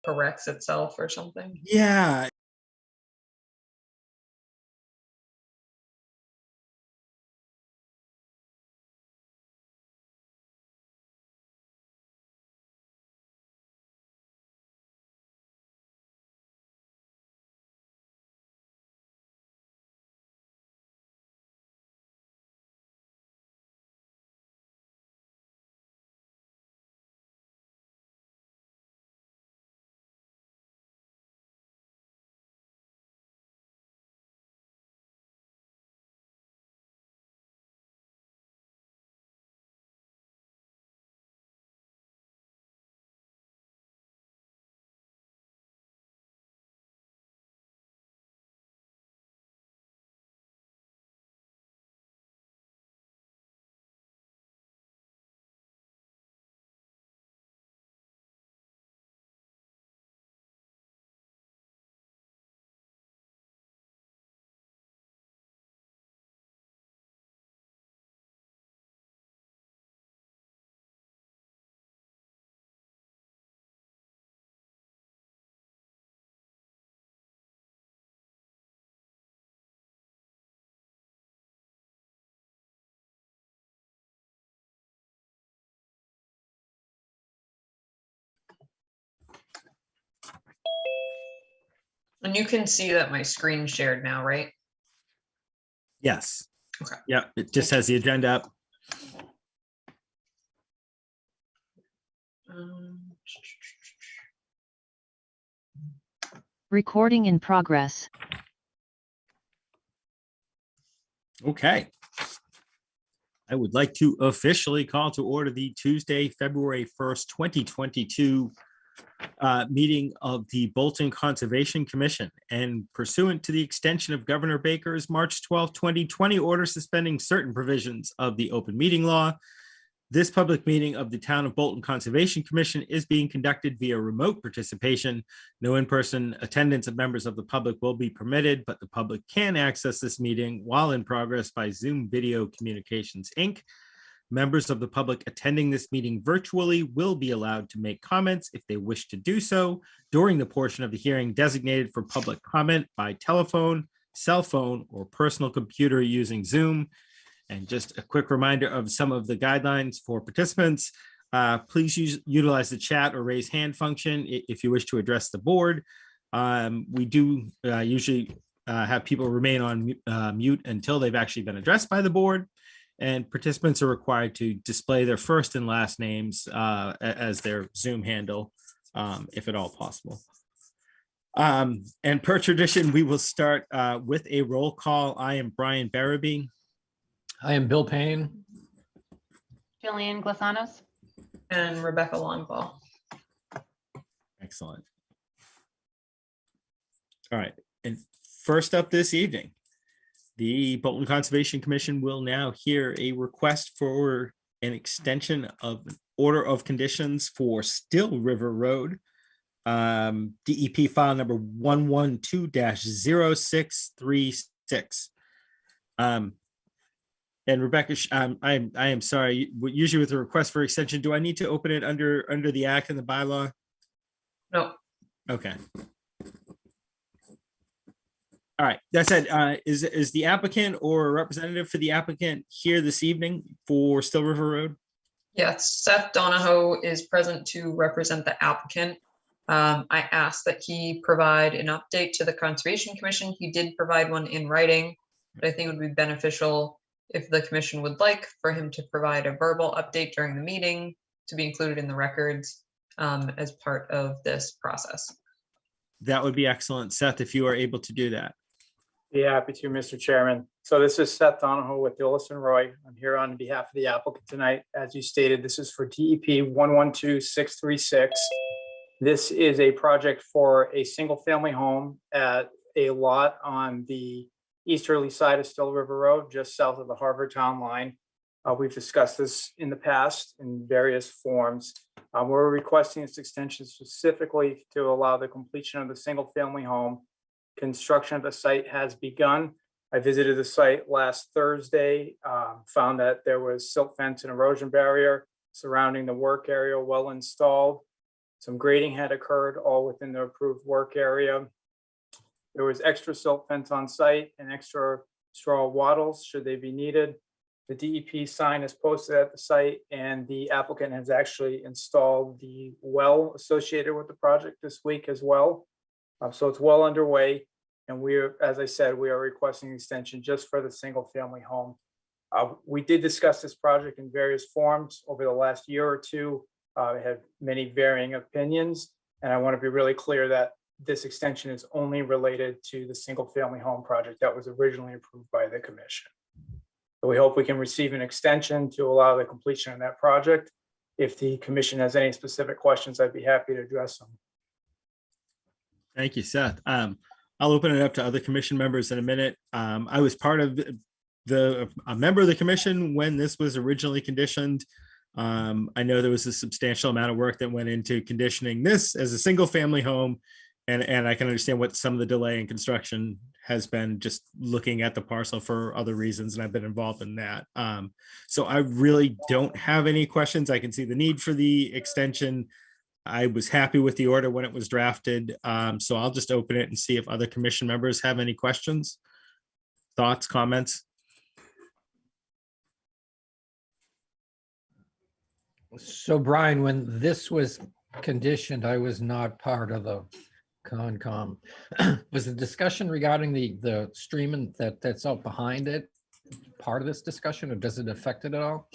corrects itself or something. Yeah. And you can see that my screen shared now, right? Yes. Okay. Yeah, it just has the agenda up. Recording in progress. Okay. I would like to officially call to order the Tuesday, February 1st, 2022 meeting of the Bolton Conservation Commission, and pursuant to the extension of Governor Baker's March 12, 2020 order suspending certain provisions of the open meeting law. This public meeting of the Town of Bolton Conservation Commission is being conducted via remote participation. No in-person attendance of members of the public will be permitted, but the public can access this meeting while in progress by Zoom Video Communications, Inc. Members of the public attending this meeting virtually will be allowed to make comments if they wish to do so during the portion of the hearing designated for public comment by telephone, cell phone, or personal computer using Zoom. And just a quick reminder of some of the guidelines for participants. Please utilize the chat or raise hand function if you wish to address the board. We do usually have people remain on mute until they've actually been addressed by the board. And participants are required to display their first and last names as their Zoom handle, if at all possible. And per tradition, we will start with a roll call. I am Brian Barabee. I am Bill Payne. Jillian Glasanos. And Rebecca Longfall. Excellent. All right. And first up this evening, the Bolton Conservation Commission will now hear a request for an extension of an order of conditions for Still River Road, DEP file number 112-0636. And Rebecca, I am sorry. Usually with a request for extension, do I need to open it under the act and the bylaw? No. Okay. All right. That said, is the applicant or a representative for the applicant here this evening for Still River Road? Yes, Seth Donahoe is present to represent the applicant. I asked that he provide an update to the Conservation Commission. He did provide one in writing, but I think it would be beneficial if the commission would like for him to provide a verbal update during the meeting to be included in the records as part of this process. That would be excellent. Seth, if you are able to do that. Yeah, happy to, Mr. Chairman. So this is Seth Donahoe with Dillis and Roy. I'm here on behalf of the applicant tonight. As you stated, this is for DEP 112636. This is a project for a single family home at a lot on the easterly side of Still River Road, just south of the Harvard Town line. We've discussed this in the past in various forms. We're requesting this extension specifically to allow the completion of the single family home. Construction of the site has begun. I visited the site last Thursday, found that there was silt fence and erosion barrier surrounding the work area well installed. Some grading had occurred all within the approved work area. There was extra silt fence on site and extra straw wattles should they be needed. The DEP sign is posted at the site, and the applicant has actually installed the well associated with the project this week as well. So it's well underway, and as I said, we are requesting extension just for the single family home. We did discuss this project in various forms over the last year or two. I had many varying opinions, and I want to be really clear that this extension is only related to the single family home project that was originally approved by the commission. So we hope we can receive an extension to allow the completion of that project. If the commission has any specific questions, I'd be happy to address them. Thank you, Seth. I'll open it up to other commission members in a minute. I was part of a member of the commission when this was originally conditioned. I know there was a substantial amount of work that went into conditioning this as a single family home. And I can understand what some of the delay in construction has been, just looking at the parcel for other reasons, and I've been involved in that. So I really don't have any questions. I can see the need for the extension. I was happy with the order when it was drafted. So I'll just open it and see if other commission members have any questions, thoughts, comments. So Brian, when this was conditioned, I was not part of the Concom. Was the discussion regarding the stream and that's out behind it part of this discussion, or does it affect it at all?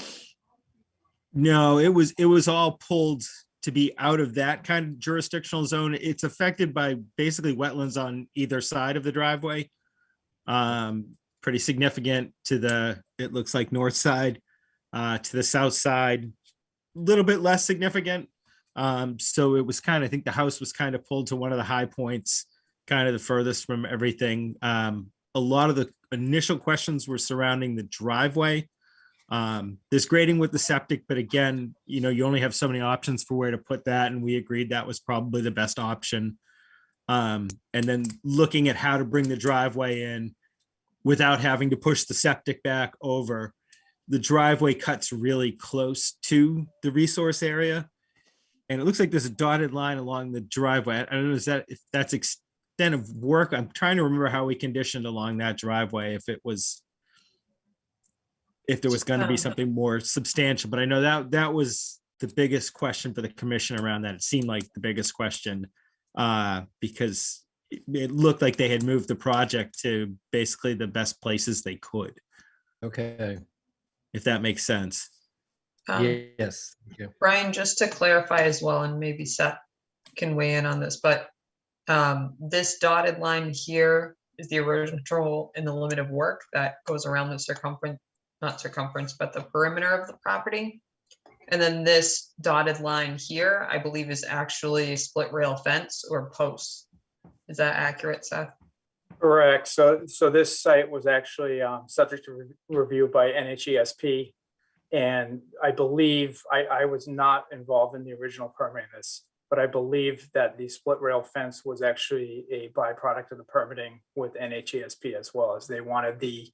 No, it was all pulled to be out of that kind of jurisdictional zone. It's affected by basically wetlands on either side of the driveway. Pretty significant to the, it looks like north side, to the south side, a little bit less significant. So it was kind of, I think the house was kind of pulled to one of the high points, kind of the furthest from everything. A lot of the initial questions were surrounding the driveway. There's grading with the septic, but again, you only have so many options for where to put that. And we agreed that was probably the best option. And then looking at how to bring the driveway in without having to push the septic back over. The driveway cuts really close to the resource area. And it looks like there's a dotted line along the driveway. I don't know if that's extent of work. I'm trying to remember how we conditioned along that driveway, if there was going to be something more substantial. But I know that was the biggest question for the commission around that. It seemed like the biggest question because it looked like they had moved the project to basically the best places they could. Okay. If that makes sense. Yes. Thank you. Brian, just to clarify as well, and maybe Seth can weigh in on this, but this dotted line here is the erosion control and the limit of work that goes around the circumference, not circumference, but the perimeter of the property. And then this dotted line here, I believe, is actually a split rail fence or posts. Is that accurate, Seth? Correct. So this site was actually subject to review by NHESP. And I believe I was not involved in the original permitting of this, but I believe that the split rail fence was actually a byproduct of the permitting with NHESP, as well as they wanted the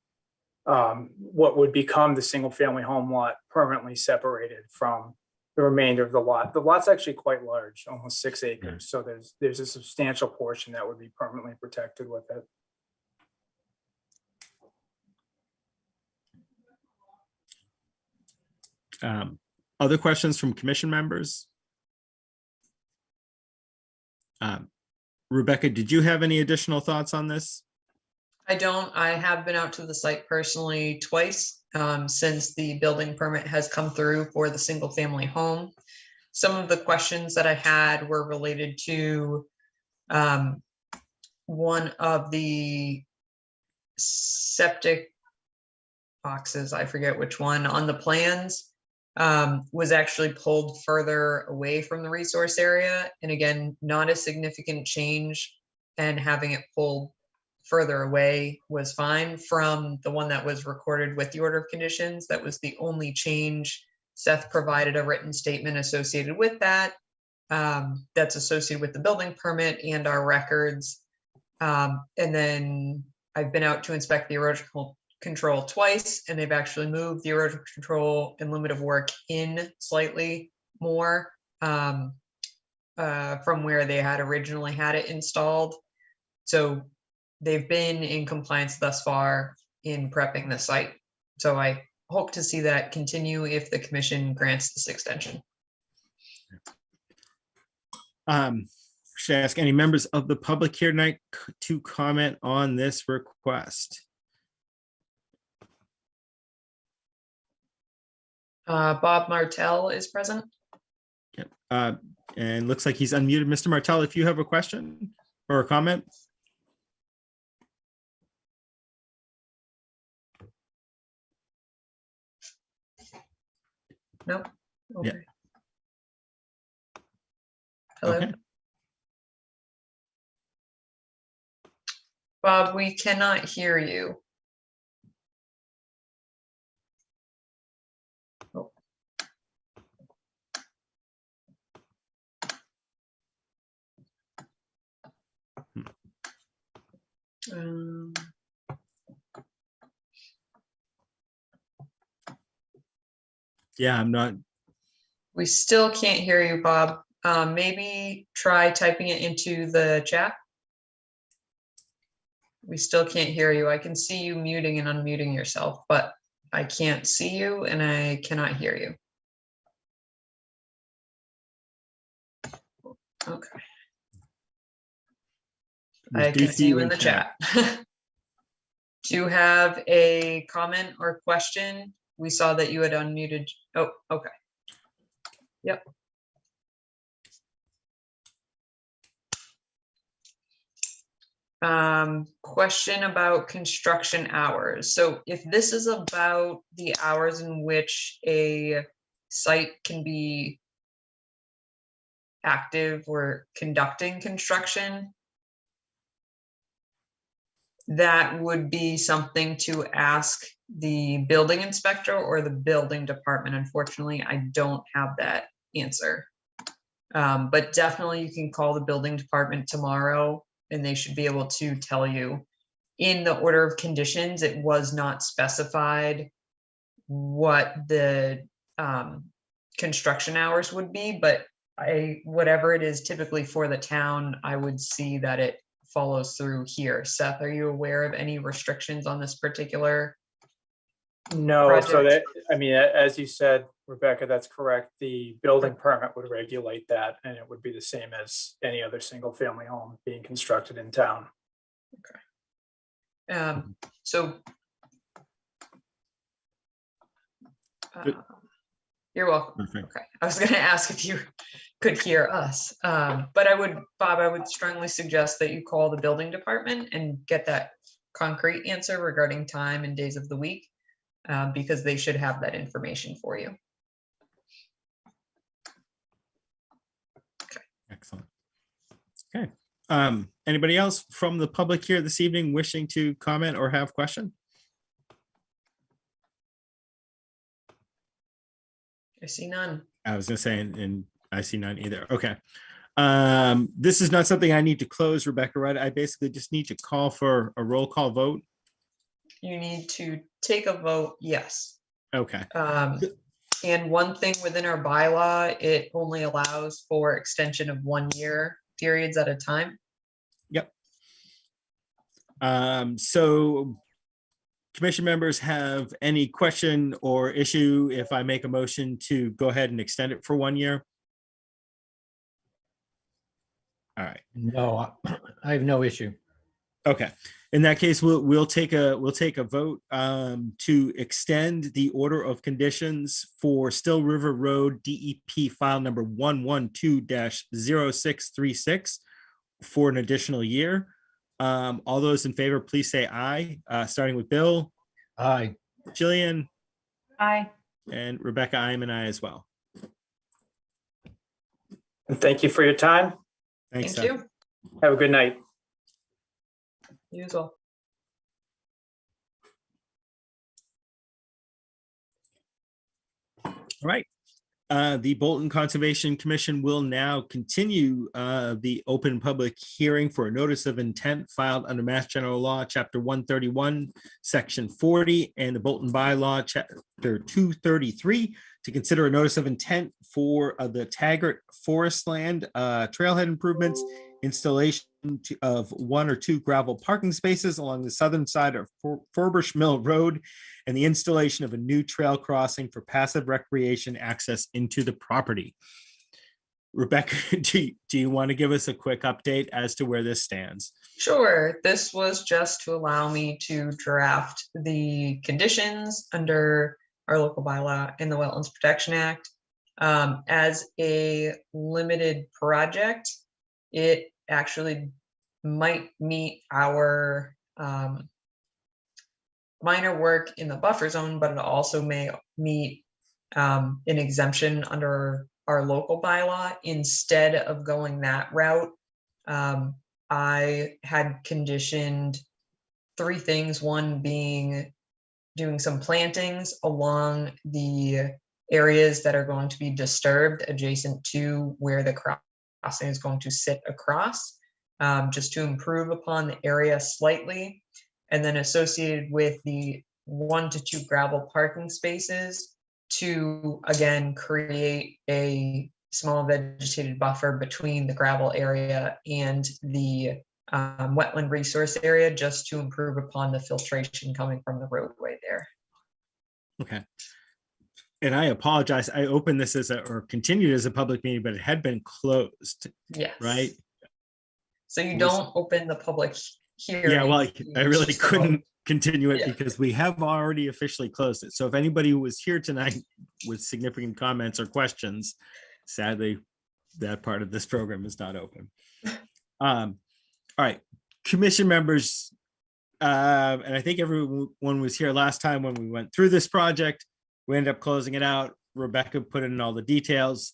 what would become the single family home lot permanently separated from the remainder of the lot. The lot's actually quite large, almost 6 acres. So there's a substantial portion that would be permanently protected with it. Other questions from commission members? Rebecca, did you have any additional thoughts on this? I don't. I have been out to the site personally twice since the building permit has come through for the single family home. Some of the questions that I had were related to one of the septic boxes, I forget which one, on the plans was actually pulled further away from the resource area. And again, not a significant change, and having it pulled further away was fine from the one that was recorded with the order of conditions. That was the only change. Seth provided a written statement associated with that. That's associated with the building permit and our records. And then I've been out to inspect the erosion control twice, and they've actually moved the erosion control and limit of work in slightly more from where they had originally had it installed. So they've been in compliance thus far in prepping the site. So I hope to see that continue if the commission grants this extension. Should I ask any members of the public here tonight to comment on this request? Bob Martell is present. Yep. And looks like he's unmuted. Mr. Martell, if you have a question or a comment? No. Yeah. Okay. Hello. Okay. Bob, we cannot hear you. Oh. Um, Yeah, I'm not. we still can't hear you, Bob. Maybe try typing it into the chat. We still can't hear you. I can see you muting and unmuting yourself, but I can't see you and I cannot hear you. Okay. We I do can see you in the chat. Do you have a comment or question? We saw that you had unmuted. Oh, okay. Yep. Question about construction hours. So if this is about the hours in which a site can be active or conducting construction, that would be something to ask the building inspector or the building department. Unfortunately, I don't have that answer. But definitely you can call the building department tomorrow and they should be able to tell you. In the order of conditions, it was not specified what the construction hours would be, but whatever it is typically for the town, I would see that it follows through here. Seth, are you aware of any restrictions on this particular? No, so Project. that, I mean, as you said, Rebecca, that's correct. The building permit would regulate that, and it would be the same as any other single family home being constructed in town. So Good. you're welcome. Perfect. Okay, I was gonna ask if you could hear us, but Bob, I would strongly suggest that you call the building department and get that concrete answer regarding time and days of the week, because they should have that information for you. Excellent. Okay. Anybody else from the public here this evening wishing to comment or have question? I see none. I was gonna say, and I see none either. Okay. This is not something I need to close, Rebecca, right? I basically just need to call for a roll call vote. You need to take a vote, yes. Okay. And one thing within our bylaw, it only allows for extension of 1 year periods at a time. Yep. So commission members have any question or issue if I make a motion to go ahead and extend it for 1 year? All right. No, I have no issue. Okay. In that case, we'll take a vote to extend the order of conditions for Still River Road DEP file number 112-0636 for an additional year. All those in favor, please say aye. Starting with Bill, Aye. Jillian, Aye. and Rebecca. I am an aye as well. And thank you for your time. Thanks. Thank Seth. you. Have a good night. You as well. All right. The Bolton Conservation Commission will now continue the open public hearing for a notice of intent filed under Mass General Law, Chapter 131, Section 40, and the Bolton Bylaw, Chapter 233, to consider a notice of intent for the Taggart Forest Land trailhead improvements, installation of 1 or 2 gravel parking spaces along the southern side of Furbish Mill Road, and the installation of a new trail crossing for passive recreation access into the property. Rebecca, do you want to give us a quick update as to where this stands? Sure. This was just to allow me to draft the conditions under our local bylaw in the Wetlands Protection Act. As a limited project, it actually might meet our minor work in the buffer zone, but it also may meet an exemption under our local bylaw. Instead of going that route, I had conditioned 3 things, one being doing some plantings along the areas that are going to be disturbed adjacent to where the crossing is going to sit across, just to improve upon the area slightly. And then associated with the 1 to 2 gravel parking spaces to, again, create a small vegetated buffer between the gravel area and the wetland resource area, just to improve upon the filtration coming from the roadway there. Okay. And I apologize. I opened this as or continued as a public meeting, but it had been closed, Yes. right? So you don't open the public hearing. Yeah, well, I really just couldn't continue it Yeah. because we have already officially closed it. So if anybody who was here tonight with significant comments or questions, sadly, that part of this program is not open. All right, commission members, and I think everyone was here last time when we went through this project. We ended up closing it out. Rebecca put in all the details.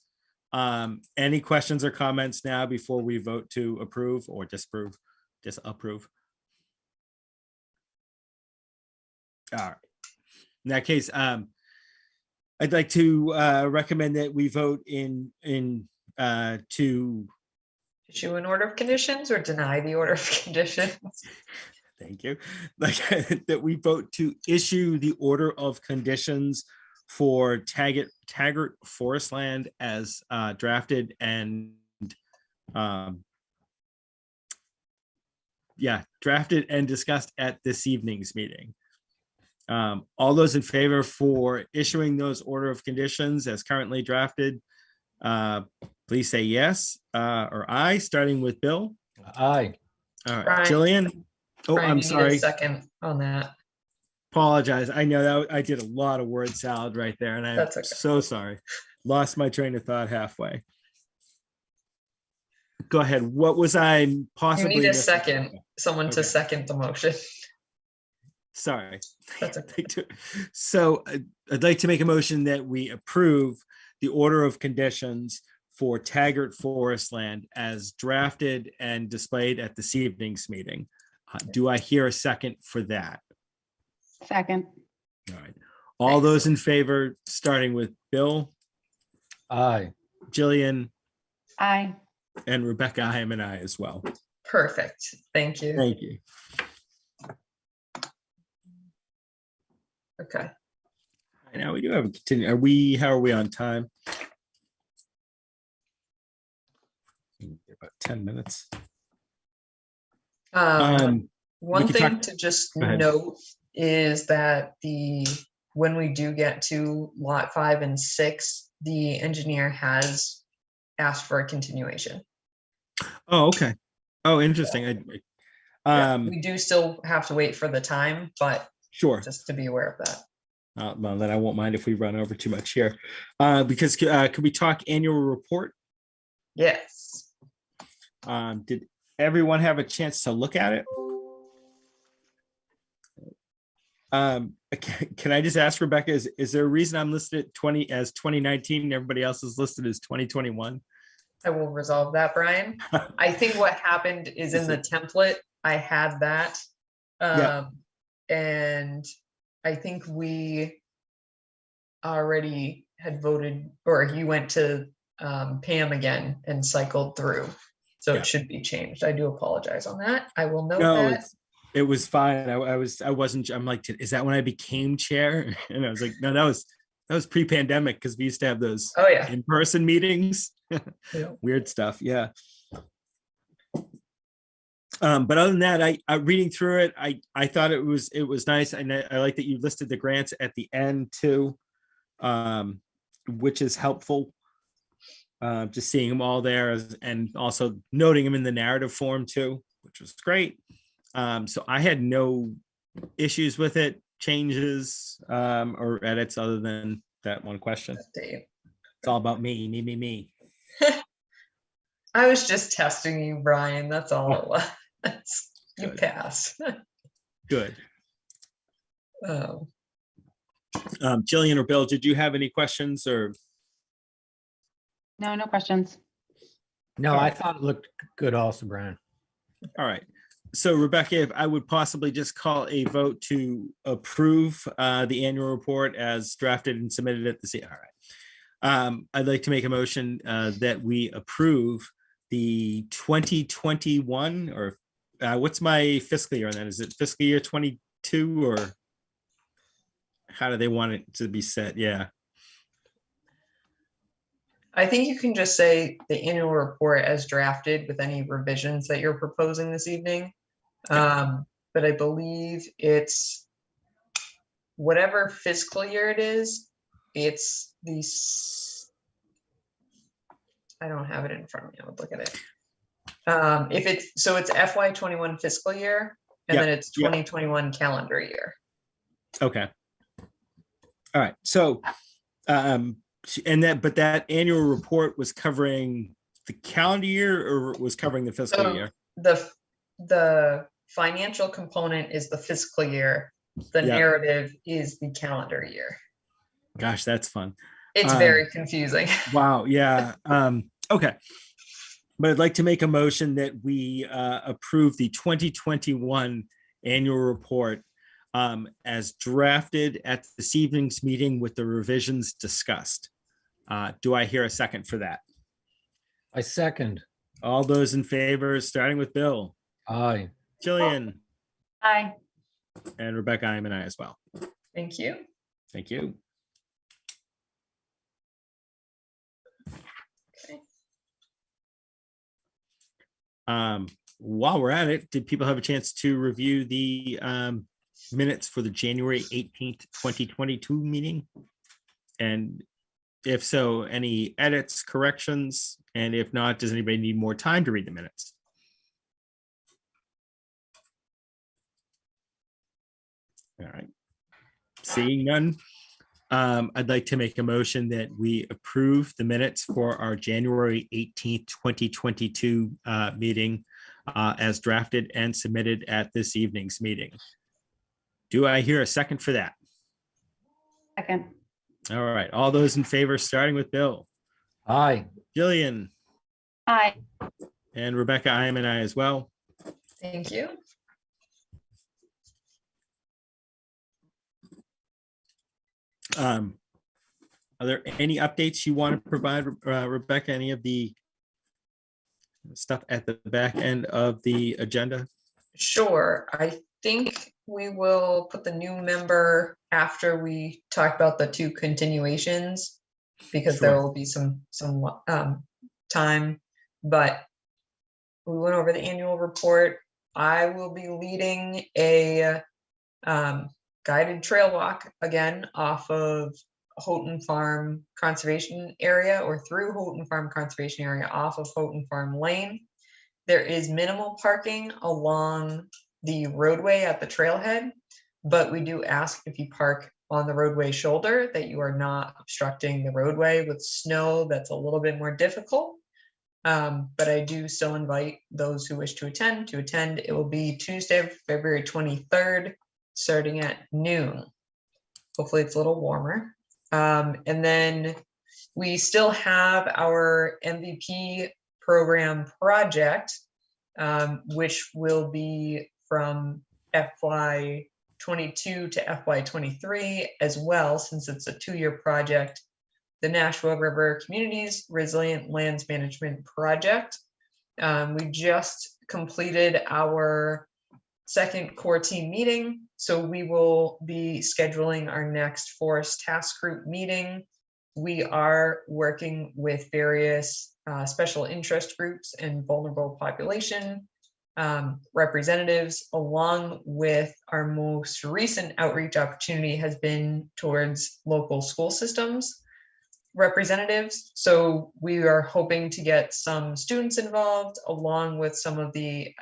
Any questions or comments now before we vote to approve or disapprove? Just approve. All right. In that case, I'd like to recommend that we vote in to. issue an order of conditions or deny the order of conditions. Thank you. Like that we vote to issue the order of conditions for Taggart Forest Land as drafted and drafted and discussed at this evening's meeting. All those in favor for issuing those order of conditions as currently drafted, please say yes or aye, starting with Bill. Aye. All right, Brian. Jillian. Oh, Brian, I'm you need a sorry. second on that. Apologize. I know that I did a lot of word salad right there, and I'm That's okay. so sorry. Lost my train of thought halfway. Go ahead. What was I You possibly need a missing? second, someone to Okay. second the motion. Sorry. That's okay. So I'd like to make a motion that we approve the order of conditions for Taggart Forest Land as drafted and displayed at this evening's meeting. Do I hear a second for that? Second. All right. All those in favor, starting with Bill, Aye. Jillian, Aye. and Rebecca, I am an aye as well. Perfect. Thank you. Thank you. Okay. Now we do have a continue. How are we on time? About 10 minutes. One could thing talk- to just Go ahead. note is that when we do get to lot 5 and 6, the engineer has asked for a continuation. Oh, okay. Oh, interesting. Yeah, we do still have to wait for the time, but Sure. just to be aware of that. Well, then I won't mind if we run over too much here. Because could we talk annual report? Yes. Did everyone have a chance to look at it? Can I just ask Rebecca, is there a reason I'm listed at 2019 and everybody else is listed as 2021? I will resolve that, Brian. I think what happened is in the template, I had that. Yeah. And I think we already had voted, or you went to Pam again and cycled through. So Yeah. it should be changed. I do apologize on that. I will note No, that. it was fine. I wasn't, I'm like, is that when I became chair? And I was like, no, that was pre-pandemic because we used to have those Oh, yeah. in-person meetings. Yeah. Weird stuff. Yeah. But other than that, I reading through it, I thought it was nice. And I like that you listed the grants at the end too, which is helpful. Just seeing them all there and also noting them in the narrative form too, which was great. So I had no issues with it, changes or edits other than that one question. Update. It's all about me. I was just testing you, Brian. That's all it was. You Good. pass. Good. Oh, Jillian or Bill, did you have any questions or? No, no questions. No, All I right. thought it looked good also, Brian. All right. So Rebecca, if I would possibly just call a vote to approve the annual report as drafted and submitted at the, all right. I'd like to make a motion that we approve the 2021 or what's my fiscal year on that? Is it fiscal year 22 or how do they want it to be set? Yeah. I think you can just say the annual report as drafted with any revisions that you're proposing this evening. But I believe it's whatever fiscal year it is, it's the, I don't have it in front of me. I would look at it. If it's, so it's FY21 fiscal year, and Yep, then it's yep. 2021 calendar year. Okay. All right. So, but that annual report was covering the calendar year or was covering the fiscal So year? the financial component is the fiscal year. The Yeah. narrative is the calendar year. Gosh, that's fun. It's very confusing. Wow. Yeah. Okay. But I'd like to make a motion that we approve the 2021 annual report as drafted at this evening's meeting with the revisions discussed. Do I hear a second for that? I second. All those in favor, starting with Bill, Aye. Jillian, Aye. and Rebecca, I am an I as well. Thank you. Thank you. Okay. While we're at it, did people have a chance to review the minutes for the January 18th, 2022 meeting? And if so, any edits, corrections? And if not, does anybody need more time to read the minutes? All right. Seeing none, I'd like to make a motion that we approve the minutes for our January 18th, 2022 meeting as drafted and submitted at this evening's meeting. Do I hear a second for that? Second. All right, all those in favor, starting with Bill, Aye. Jillian, Aye. and Rebecca, I am an I as well. Thank you. Are there any updates you want to provide, Rebecca? Any of the stuff at the back end of the agenda? Sure. I think we will put the new member after we talk about the two continuations, because there Sure. will be some time, but we went over the annual report. I will be leading a guided trail walk again off of Houghton Farm Conservation Area, or through Houghton Farm Conservation Area off of Houghton Farm Lane. There is minimal parking along the roadway at the trailhead, but we do ask if you park on the roadway shoulder that you are not obstructing the roadway. With snow, that's a little bit more difficult. But I do still invite those who wish to attend. It will be Tuesday, February 23rd, starting at noon. Hopefully it's a little warmer. And then we still have our MVP program project, which will be from FY22 to FY23 as well, since it's a 2-year project. the Nashua River Communities Resilient Lands Management Project. We just completed our second core team meeting, so we will be scheduling our next forest task group meeting. We are working with various special interest groups and vulnerable population representatives, along with our most recent outreach opportunity has been towards local school systems representatives. So we are hoping to get some students involved, along with some of the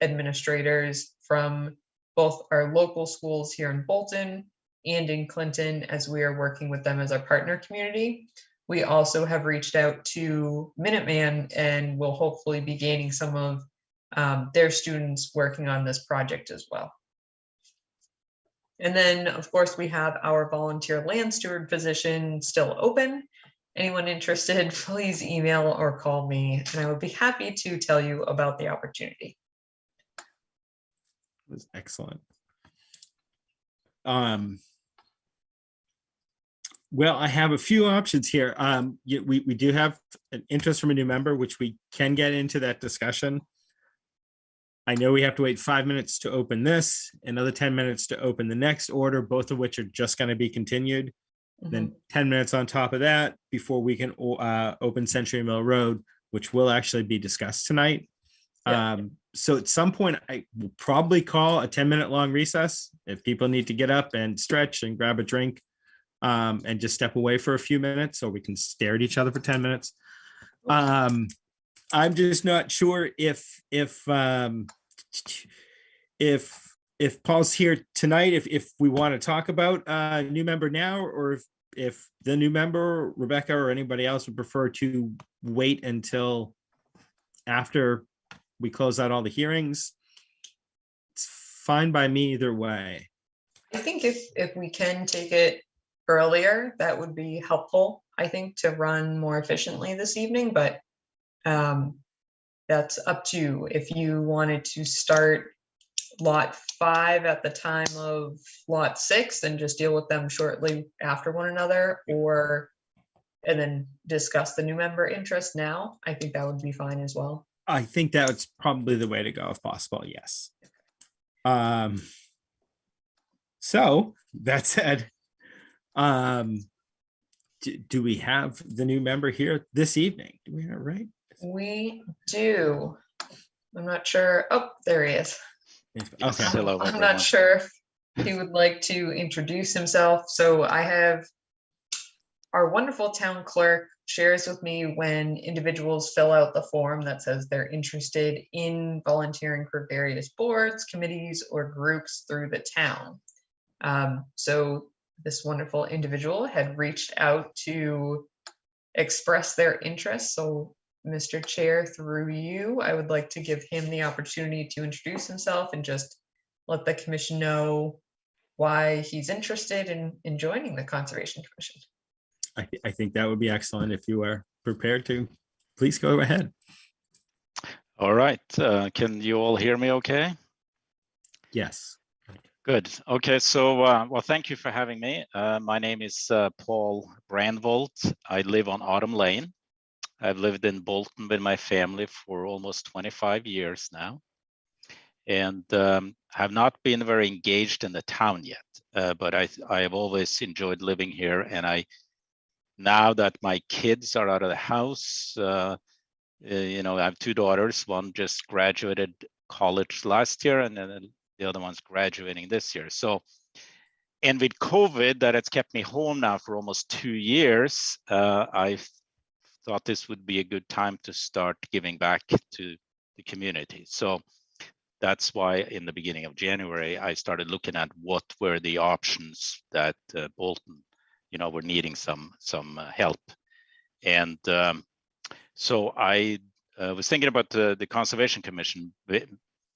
administrators from both our local schools here in Bolton and in Clinton, as we are working with them as our partner community. We also have reached out to Minuteman and will hopefully be gaining some of their students working on this project as well. And then, of course, we have our volunteer land steward position still open. Anyone interested, please email or call me, and I would be happy to tell you about the opportunity. It was excellent. Well, I have a few options here. We do have an interest from a new member, which we can get into that discussion. I know we have to wait 5 minutes to open this, another 10 minutes to open the next order, both of which are just going to be continued. Then 10 minutes on top of that before we can open Century Mill Road, which will actually be discussed tonight. Yeah. So at some point, I will probably call a 10-minute long recess if people need to get up and stretch and grab a drink and just step away for a few minutes, so we can stare at each other for 10 minutes. I'm just not sure if Paul's here tonight, if we want to talk about a new member now, or if the new member, Rebecca or anybody else, would prefer to wait until after we close out all the hearings. It's fine by me either way. I think if we can take it earlier, that would be helpful, I think, to run more efficiently this evening, but that's up to you. If you wanted to start lot 5 at the time of lot 6 and just deal with them shortly after one another, and then discuss the new member interest now, I think that would be fine as well. I think that's probably the way to go if possible, yes. So that said, do we have the new member here this evening? Do we have it right? We do. I'm not sure. Oh, there he is. Okay. Hello, I'm everyone. not sure if he would like to introduce himself. So I have our wonderful town clerk shares with me when individuals fill out the form that says they're interested in volunteering for various boards, committees, or groups through the town. So this wonderful individual had reached out to express their interest. So Mr. Chair, through you, I would like to give him the opportunity to introduce himself and just let the commission know why he's interested in joining the Conservation Commission. I think that would be excellent. If you are prepared to, please go ahead. All right. Can you all hear me okay? Yes. Good. Okay. So, well, thank you for having me. My name is Paul Brandvold. I live on Autumn Lane. I've lived in Bolton with my family for almost 25 years now, and have not been very engaged in the town yet. But I have always enjoyed living here, and now that my kids are out of the house, you know, I have 2 daughters. One just graduated college last year, and then the other one's graduating this year. So, and with COVID, that it's kept me home now for almost 2 years, I thought this would be a good time to start giving back to the community. So that's why in the beginning of January, I started looking at what were the options that Bolton, you know, were needing some help. And so I was thinking about the Conservation Commission,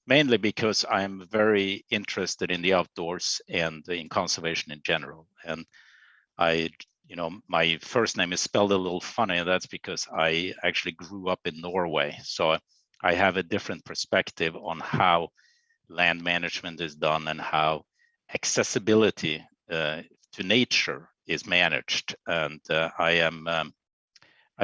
mainly because I'm very interested in the outdoors and in conservation in general. And you know, my first name is spelled a little funny, and that's because I actually grew up in Norway. So I have a different perspective on how land management is done and how accessibility to nature is managed. And I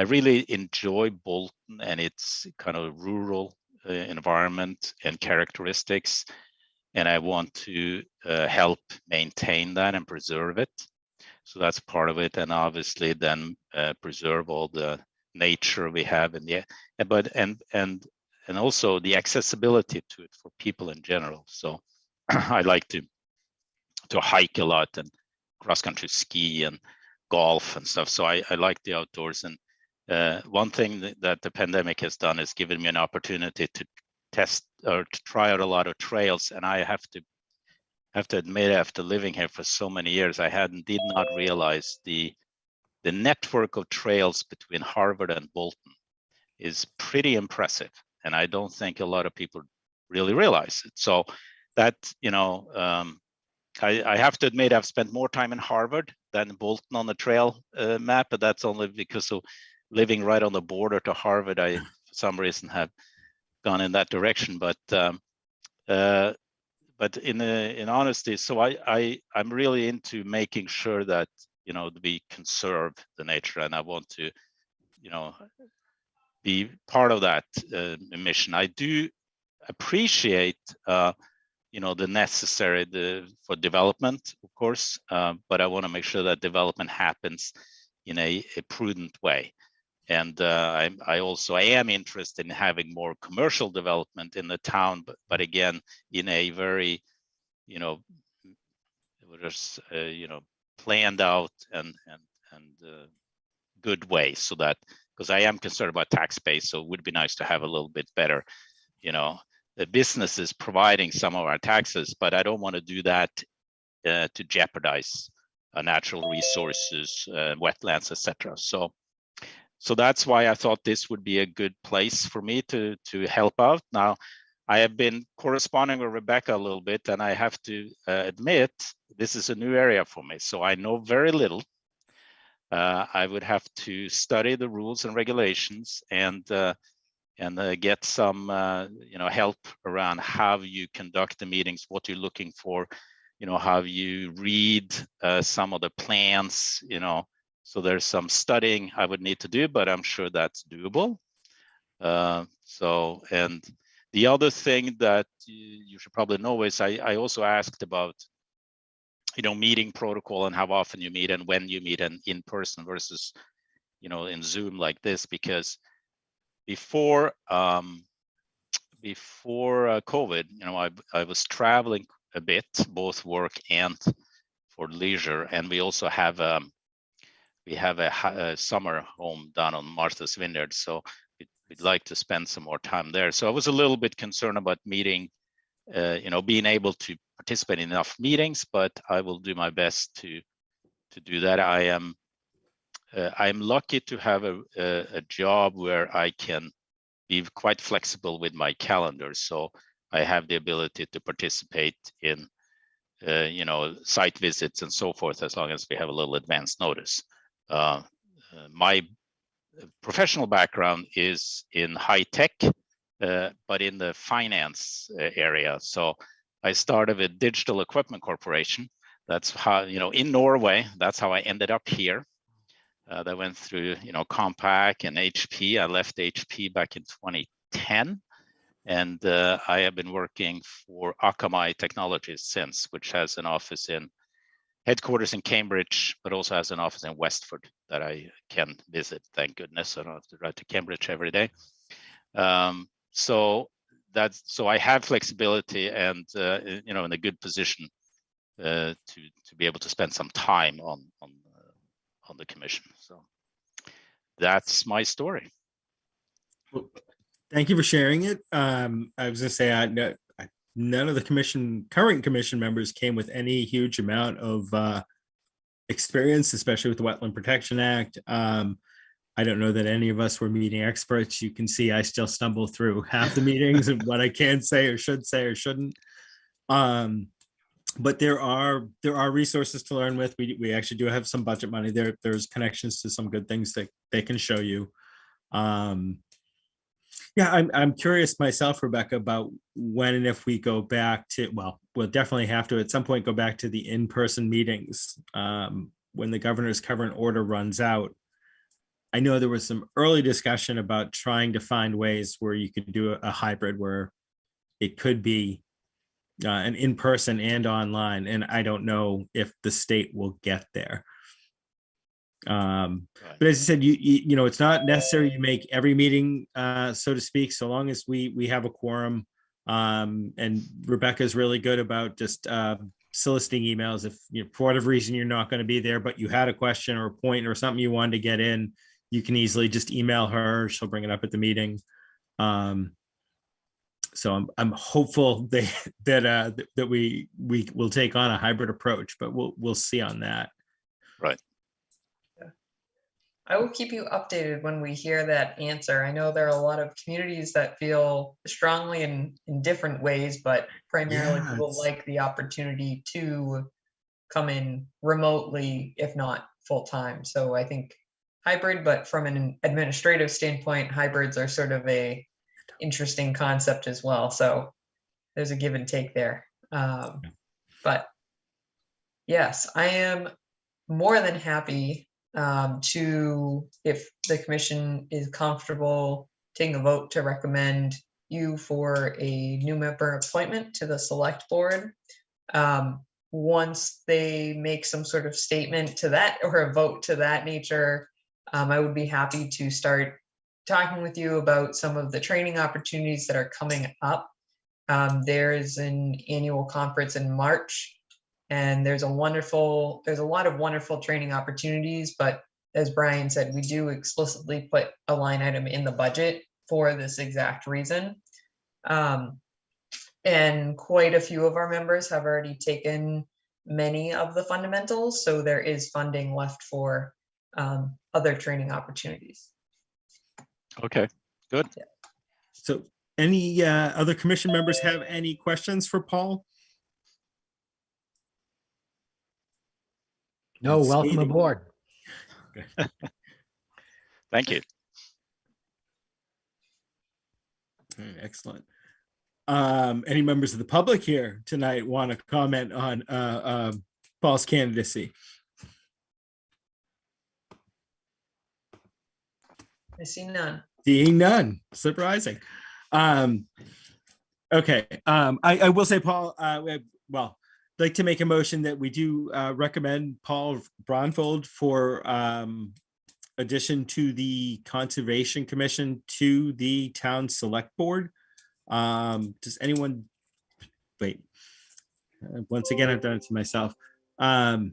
really enjoy Bolton and its kind of rural environment and characteristics, and I want to help maintain that and preserve it. So that's part of it, and obviously then preserve all the nature we have in the, but and also the accessibility to it for people in general. So I like to hike a lot and cross country ski and golf and stuff. So I like the outdoors. And one thing that the pandemic has done is given me an opportunity to test or to try out a lot of trails. And I have to admit, after living here for so many years, did not realize the network of trails between Harvard and Bolton is pretty impressive. And I don't think a lot of people really realize it. So that, I have to admit, I've spent more time in Harvard than Bolton on the trail map, but that's only because of living right on the border to Harvard. I, for some reason, have gone in that direction. But in honesty, so I'm really into making sure that we conserve the nature, and I want to be part of that mission. I do appreciate the necessary for development, of course, but I want to make sure that development happens in a prudent way. And I also am interested in having more commercial development in the town, but again, in a very, planned out and good way, so that, because I am concerned about tax base, so it would be nice to have a little bit better, the businesses providing some of our taxes, but I don't want to do that to jeopardize natural resources, wetlands, etc. So that's why I thought this would be a good place for me to help out. Now, I have been corresponding with Rebecca a little bit, and I have to admit, this is a new area for me, so I know very little. I would have to study the rules and regulations and get some help around how you conduct the meetings, what you're looking for, how you read some of the plans, so there's some studying I would need to do, but I'm sure that's doable. And the other thing that you should probably know is I also asked about meeting protocol and how often you meet and when you meet, and in person versus in Zoom like this, because before COVID, I was traveling a bit, both work and for leisure, and we also have a summer home down on Martha's Vineyard, so we'd like to spend some more time there. So I was a little bit concerned about meeting, being able to participate in enough meetings, but I will do my best to do that. I'm lucky to have a job where I can be quite flexible with my calendar, so I have the ability to participate in site visits and so forth, as long as we have a little advance notice. My professional background is in high tech, but in the finance area. So I started with Digital Equipment Corporation. That's how, in Norway, that's how I ended up here. That went through, Compaq and HP. I left HP back in 2010. And I have been working for Akamai Technologies since, which has an office headquarters in Cambridge, but also has an office in Westford that I can visit. Thank goodness, I don't have to drive to Cambridge every day. So I have flexibility and in a good position to be able to spend some time on the commission. So that's my story. Well, thank you for sharing it. I was gonna say none of the current commission members came with any huge amount of experience, especially with the Wetland Protection Act. I don't know that any of us were meeting experts. You can see I still stumble through half the meetings of what I can say or shouldn't. But there are resources to learn with. We actually do have some budget money there. There's connections to some good things that they can show you. Yeah, I'm curious myself, Rebecca, about when and if we go back to, well, we'll definitely have to at some point go back to the in-person meetings. when the governor's current order runs out. I know there was some early discussion about trying to find ways where you could do a hybrid where it could be an in-person and online, and I don't know if the state will get there. But as I said, you know, it's not necessary you make every meeting, so to speak, so long as we have a quorum. And Rebecca's really good about just soliciting emails. If you know, for whatever reason you're not going to be there, but you had a question or a point or something you wanted to get in, you can easily just email her. She'll bring it up at the meeting. So I'm hopeful that we will take on a hybrid approach, but we'll see on that. Right. I will keep you updated when we hear that answer. I know there are a lot of communities that feel strongly in different ways, but primarily Yeah, people it's- like the opportunity to come in remotely, if not full-time. So I think hybrid, but from an administrative standpoint, hybrids are sort of a interesting concept as well. So there's a give and take there. But yes, I am more than happy to, if the commission is comfortable taking a vote to recommend you for a new member appointment to the select board. Once they make some sort of statement to that or a vote to that nature, I would be happy to start talking with you about some of the training opportunities that are coming up. There is an annual conference in March, and there's a lot of wonderful training opportunities, but as Brian said, we do explicitly put a line item in the budget for this exact reason. And quite a few of our members have already taken many of the fundamentals, so there is funding left for other training opportunities. Okay, good. So any other commission members have any questions for Paul? No, welcome Skating. aboard. Thank you. Excellent. Any members of the public here tonight want to comment on Paul's candidacy? I see none. Seeing none, surprising. Okay, I will say, Paul, well, I'd like to make a motion that we do recommend Paul Bronfold for addition to the Conservation Commission to the Town Select Board. Does anyone, wait, once again, I've done it to myself. I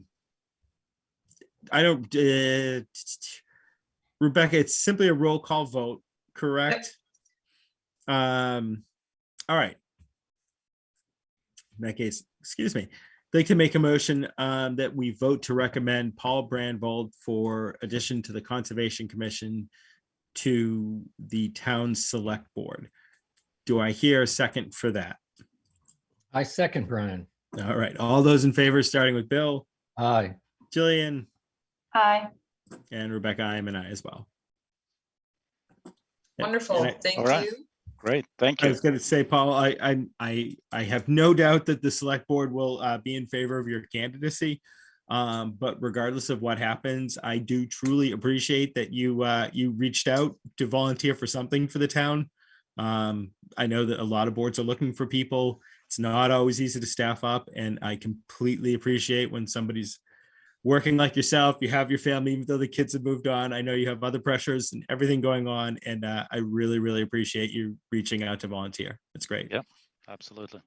don't, Rebecca, it's simply a roll call vote, correct? All right. In that case, excuse me, I'd like to make a motion that we vote to recommend Paul Brandvold for addition to the Conservation Commission to the Town Select Board. Do I hear a second for that? I second Brian. All right, all those in favor, starting with Bill, Aye. Jillian, Aye. and Rebecca, I am an I as well. Wonderful. And Thank All right. you. Great, thank I you. was going to say, Paul, I have no doubt that the select board will be in favor of your candidacy. But regardless of what happens, I do truly appreciate that you reached out to volunteer for something for the town. I know that a lot of boards are looking for people. It's not always easy to staff up, and I completely appreciate when somebody's working like yourself. You have your family, even though the kids have moved on. I know you have other pressures and everything going on, and I really, really appreciate you reaching out to volunteer. It's great. Yeah. Absolutely.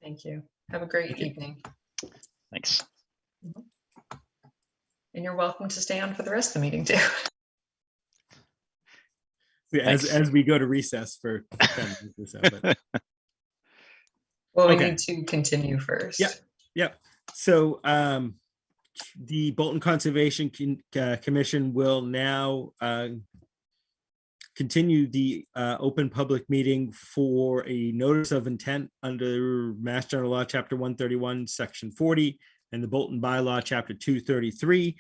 Thank you. Have a great Thank you. evening. Thanks. And you're welcome to stay on for the rest of the meeting too. Thanks. As we go to recess for 10 minutes or so. But. Well, we Okay. need to continue first. Yep. Yep. So the Bolton Conservation Commission will now continue the open public meeting for a notice of intent under Mass General Law, Chapter 131, Section 40, and the Bolton Bylaw, Chapter 233,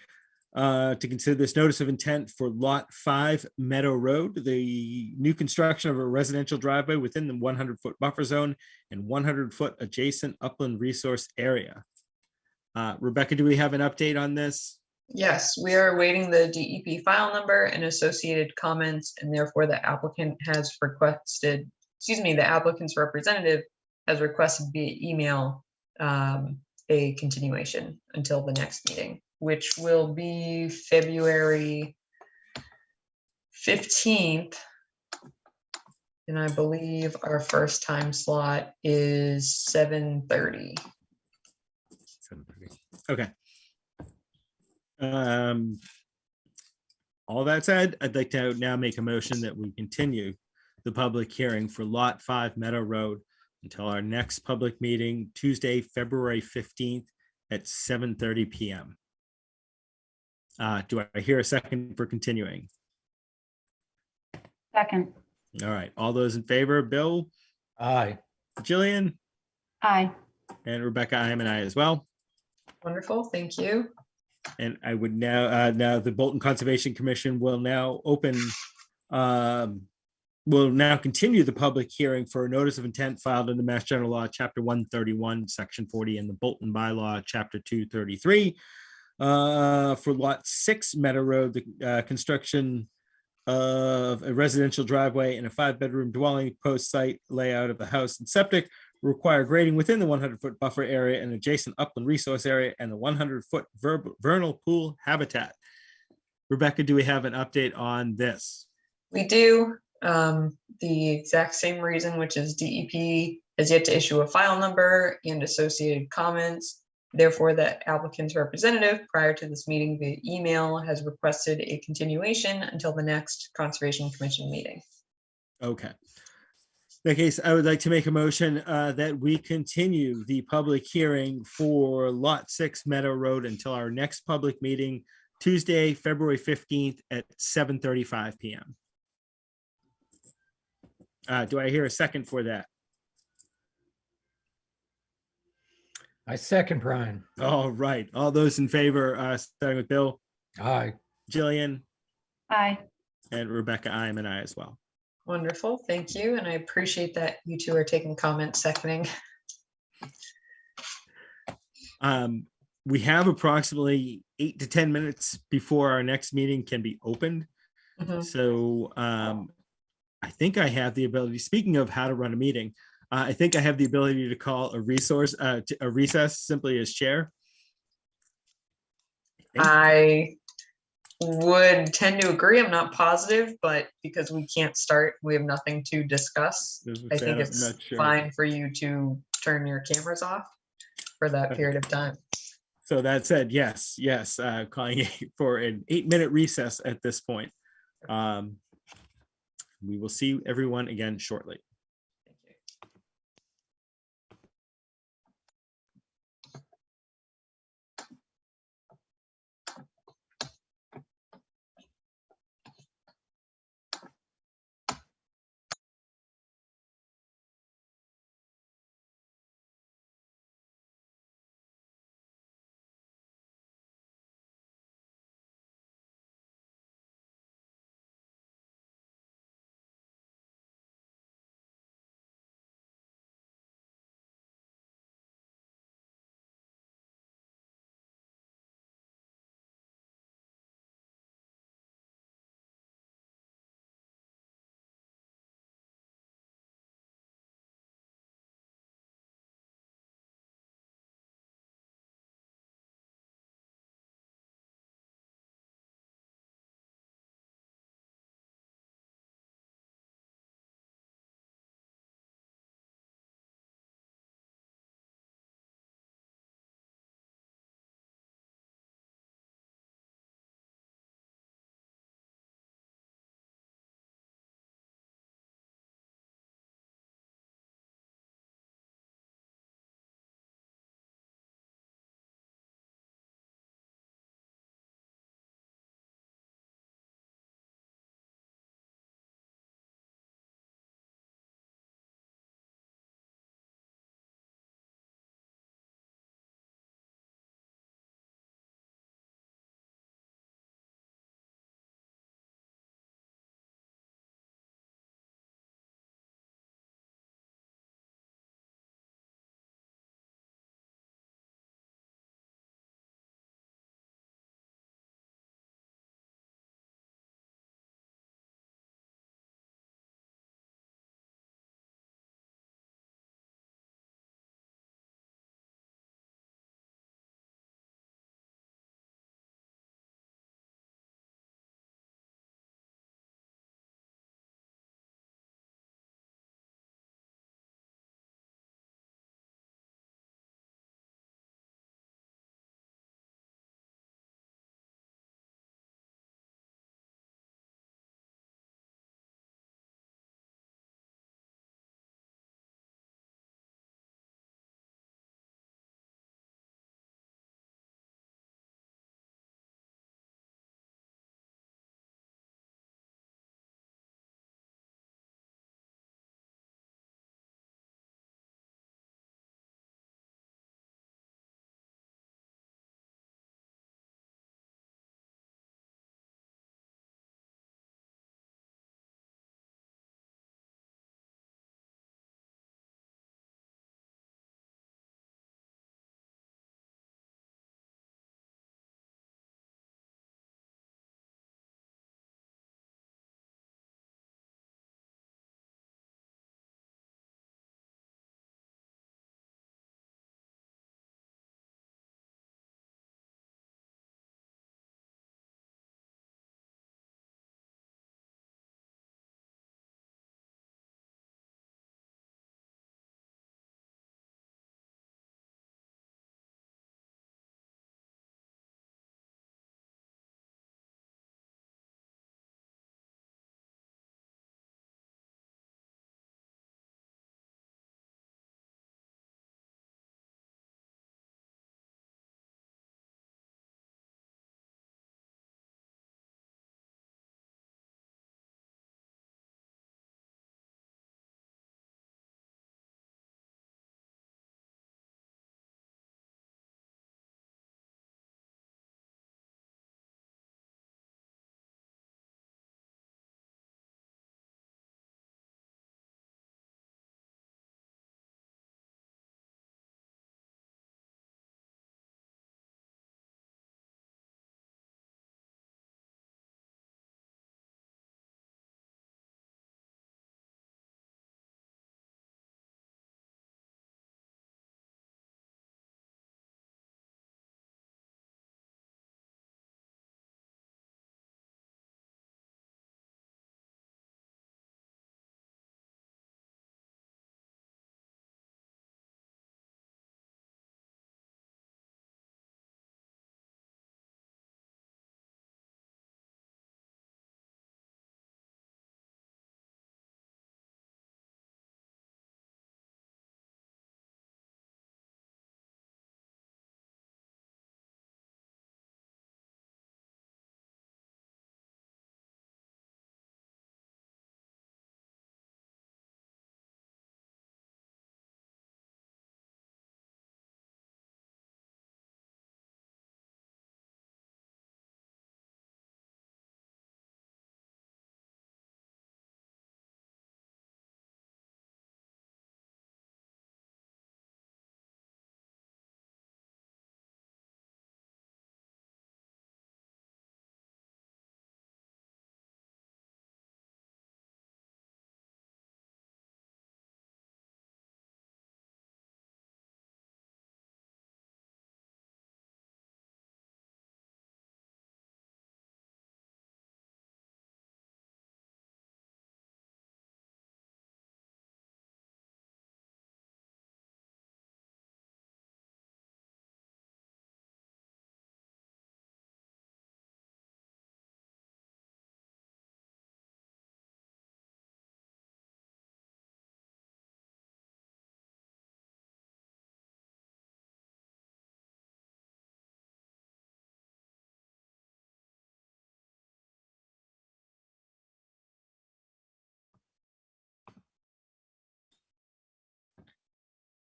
to consider this notice of intent for Lot 5 Meadow Road, the new construction of a residential driveway within the 100-foot buffer zone and 100-foot adjacent upland resource area. Rebecca, do we have an update on this? Yes, we are awaiting the DEP file number and associated comments, and therefore the applicant has requested, the applicant's representative has requested via email a continuation until the next meeting, which will be February 15th. And I believe our first time slot is 7:30. 7:30. Okay. All that said, I'd like to now make a motion that we continue the public hearing for Lot 5 Meadow Road until our next public meeting, Tuesday, February 15th at 7:30 PM. Do I hear a second for continuing? Second. All right, all those in favor, Bill, Aye. Jillian, Aye. and Rebecca, I am an I as well. Wonderful, thank you. And I would now the Bolton Conservation Commission will now will now continue the public hearing for a notice of intent filed in the Mass General Law, Chapter 131, Section 40, and the Bolton Bylaw, Chapter 233, for Lot 6 Meadow Road, the construction of a residential driveway and a 5-bedroom dwelling post site layout of the house and septic require grading within the 100-foot buffer area and adjacent upland resource area and the 100-foot vernal pool habitat. Rebecca, do we have an update on this? We do. The exact same reason, which is DEP has yet to issue a file number and associated comments. Therefore, the applicant's representative prior to this meeting via email has requested a continuation until the next Conservation Commission meeting. Okay. In that case, I would like to make a motion that we continue the public hearing for Lot 6 Meadow Road until our next public meeting, Tuesday, February 15th at 7:35 PM. Do I hear a second for that? I second, Brian. All right. All those in favor, starting with Bill, Aye. Jillian, Aye. and Rebecca, I am an I as well. Wonderful, thank you. And I appreciate that you two are taking comments, seconding. We have approximately 8 to 10 minutes before our next meeting can be opened. Mhm. So I think I have the ability, speaking of how to run a meeting, I think I have the ability to call a recess simply as chair. I would tend to agree. I'm not positive, but because we can't start, we have nothing to discuss. I think I'm it's not sure. fine for you to turn your cameras off for that period of time. So that said, yes, calling for an 8-minute recess at this point. We will see everyone again shortly.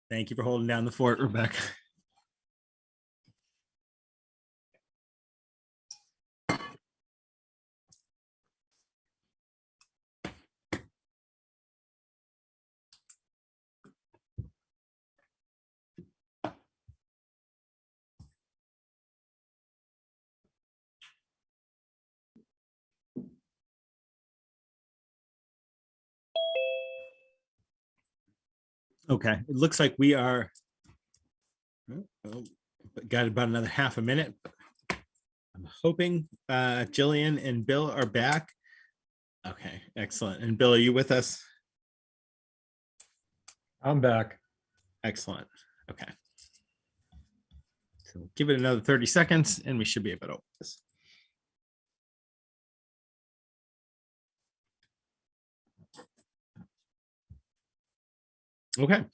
Thank you for holding down the fort, Rebecca. Okay, it looks like we are got about another half a minute. I'm hoping Jillian and Bill are back. Okay, excellent. And Bill, are you with us? I'm back. Excellent. Okay. So give it another 30 seconds and we should be able to open this. Okay.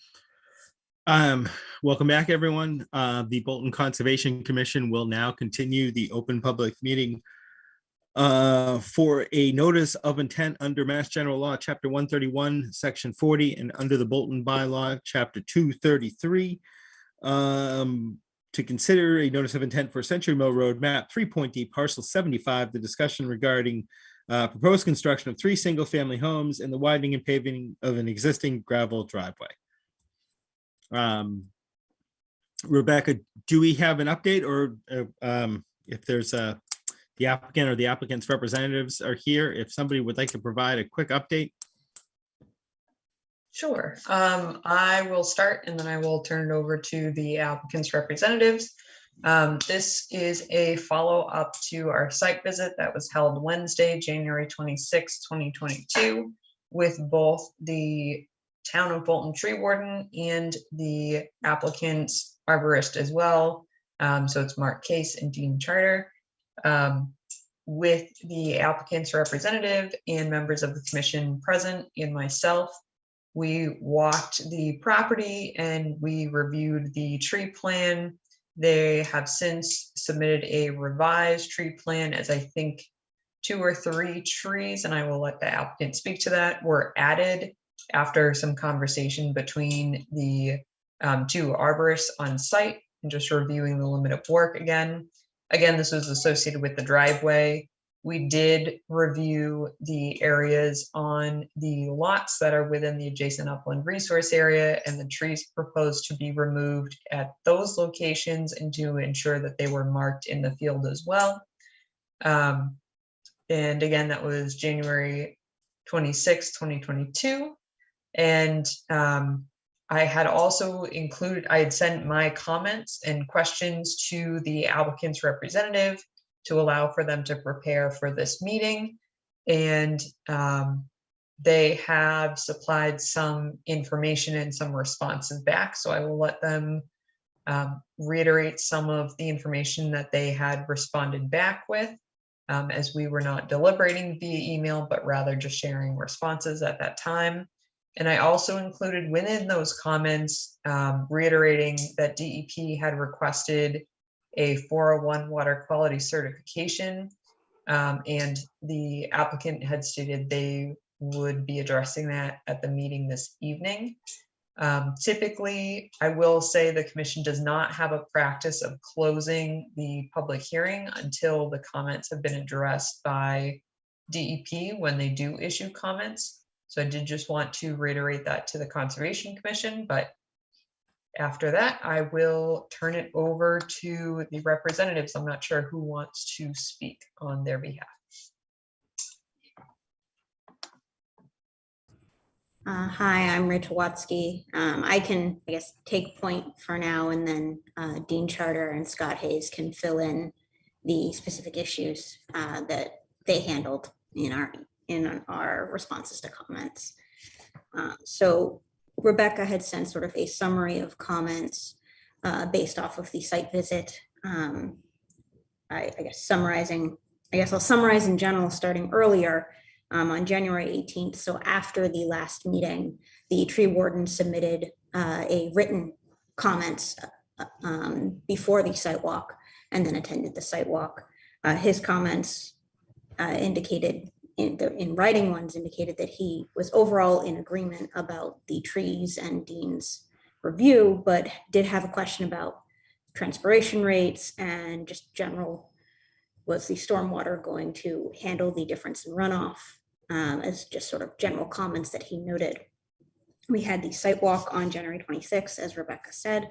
Welcome back, everyone. The Bolton Conservation Commission will now continue the open public meeting for a notice of intent under Mass General Law, Chapter 131, Section 40, and under the Bolton Bylaw, Chapter 233, to consider a notice of intent for Century Mill Road, map 3.D, parcel 75, the discussion regarding proposed construction of 3 single-family homes and the widening and paving of an existing gravel driveway. Rebecca, do we have an update, or if there's the applicant or the applicant's representatives are here, if somebody would like to provide a quick update? Sure. I will start and then I will turn it over to the applicant's representatives. This is a follow-up to our site visit that was held Wednesday, January 26, 2022, with both the Town of Bolton tree warden and the applicant's arborist as well. So it's Mark Case and Dean Charter. With the applicant's representative and members of the commission present and myself, we walked the property and we reviewed the tree plan. They have since submitted a revised tree plan, as I think 2 or 3 trees, and I will let the applicant speak to that, were added after some conversation between the 2 arborists on site and just reviewing the limit of work again. Again, this was associated with the driveway. We did review the areas on the lots that are within the adjacent upland resource area and the trees proposed to be removed at those locations and to ensure that they were marked in the field as well. And again, that was January 26, 2022. And I had also included, I had sent my comments and questions to the applicant's representative to allow for them to prepare for this meeting. And they have supplied some information and some responses back. So I will let them reiterate some of the information that they had responded back with, as we were not deliberating via email, but rather just sharing responses at that time. And I also included within those comments, reiterating that DEP had requested a 401 water quality certification, and the applicant had stated they would be addressing that at the meeting this evening. Typically, I will say the commission does not have a practice of closing the public hearing until the comments have been addressed by DEP when they do issue comments. So I did just want to reiterate that to the Conservation Commission, but after that, I will turn it over to the representatives. I'm not sure who wants to speak on their behalf. Hi, I'm Rachel Watsky. I can, I guess, take point for now, and then Dean Charter and Scott Hayes can fill in the specific issues that they handled in our responses to comments. So Rebecca had sent sort of a summary of comments based off of the site visit. I guess I'll summarize in general, starting earlier. On January 18th, so after the last meeting, the tree warden submitted a written comments before the site walk and then attended the site walk. His comments indicated, in writing ones, indicated that he was overall in agreement about the trees and Dean's review, but did have a question about transpiration rates and just general, was the stormwater going to handle the difference in runoff, as just sort of general comments that he noted. We had the site walk on January 26th, as Rebecca said,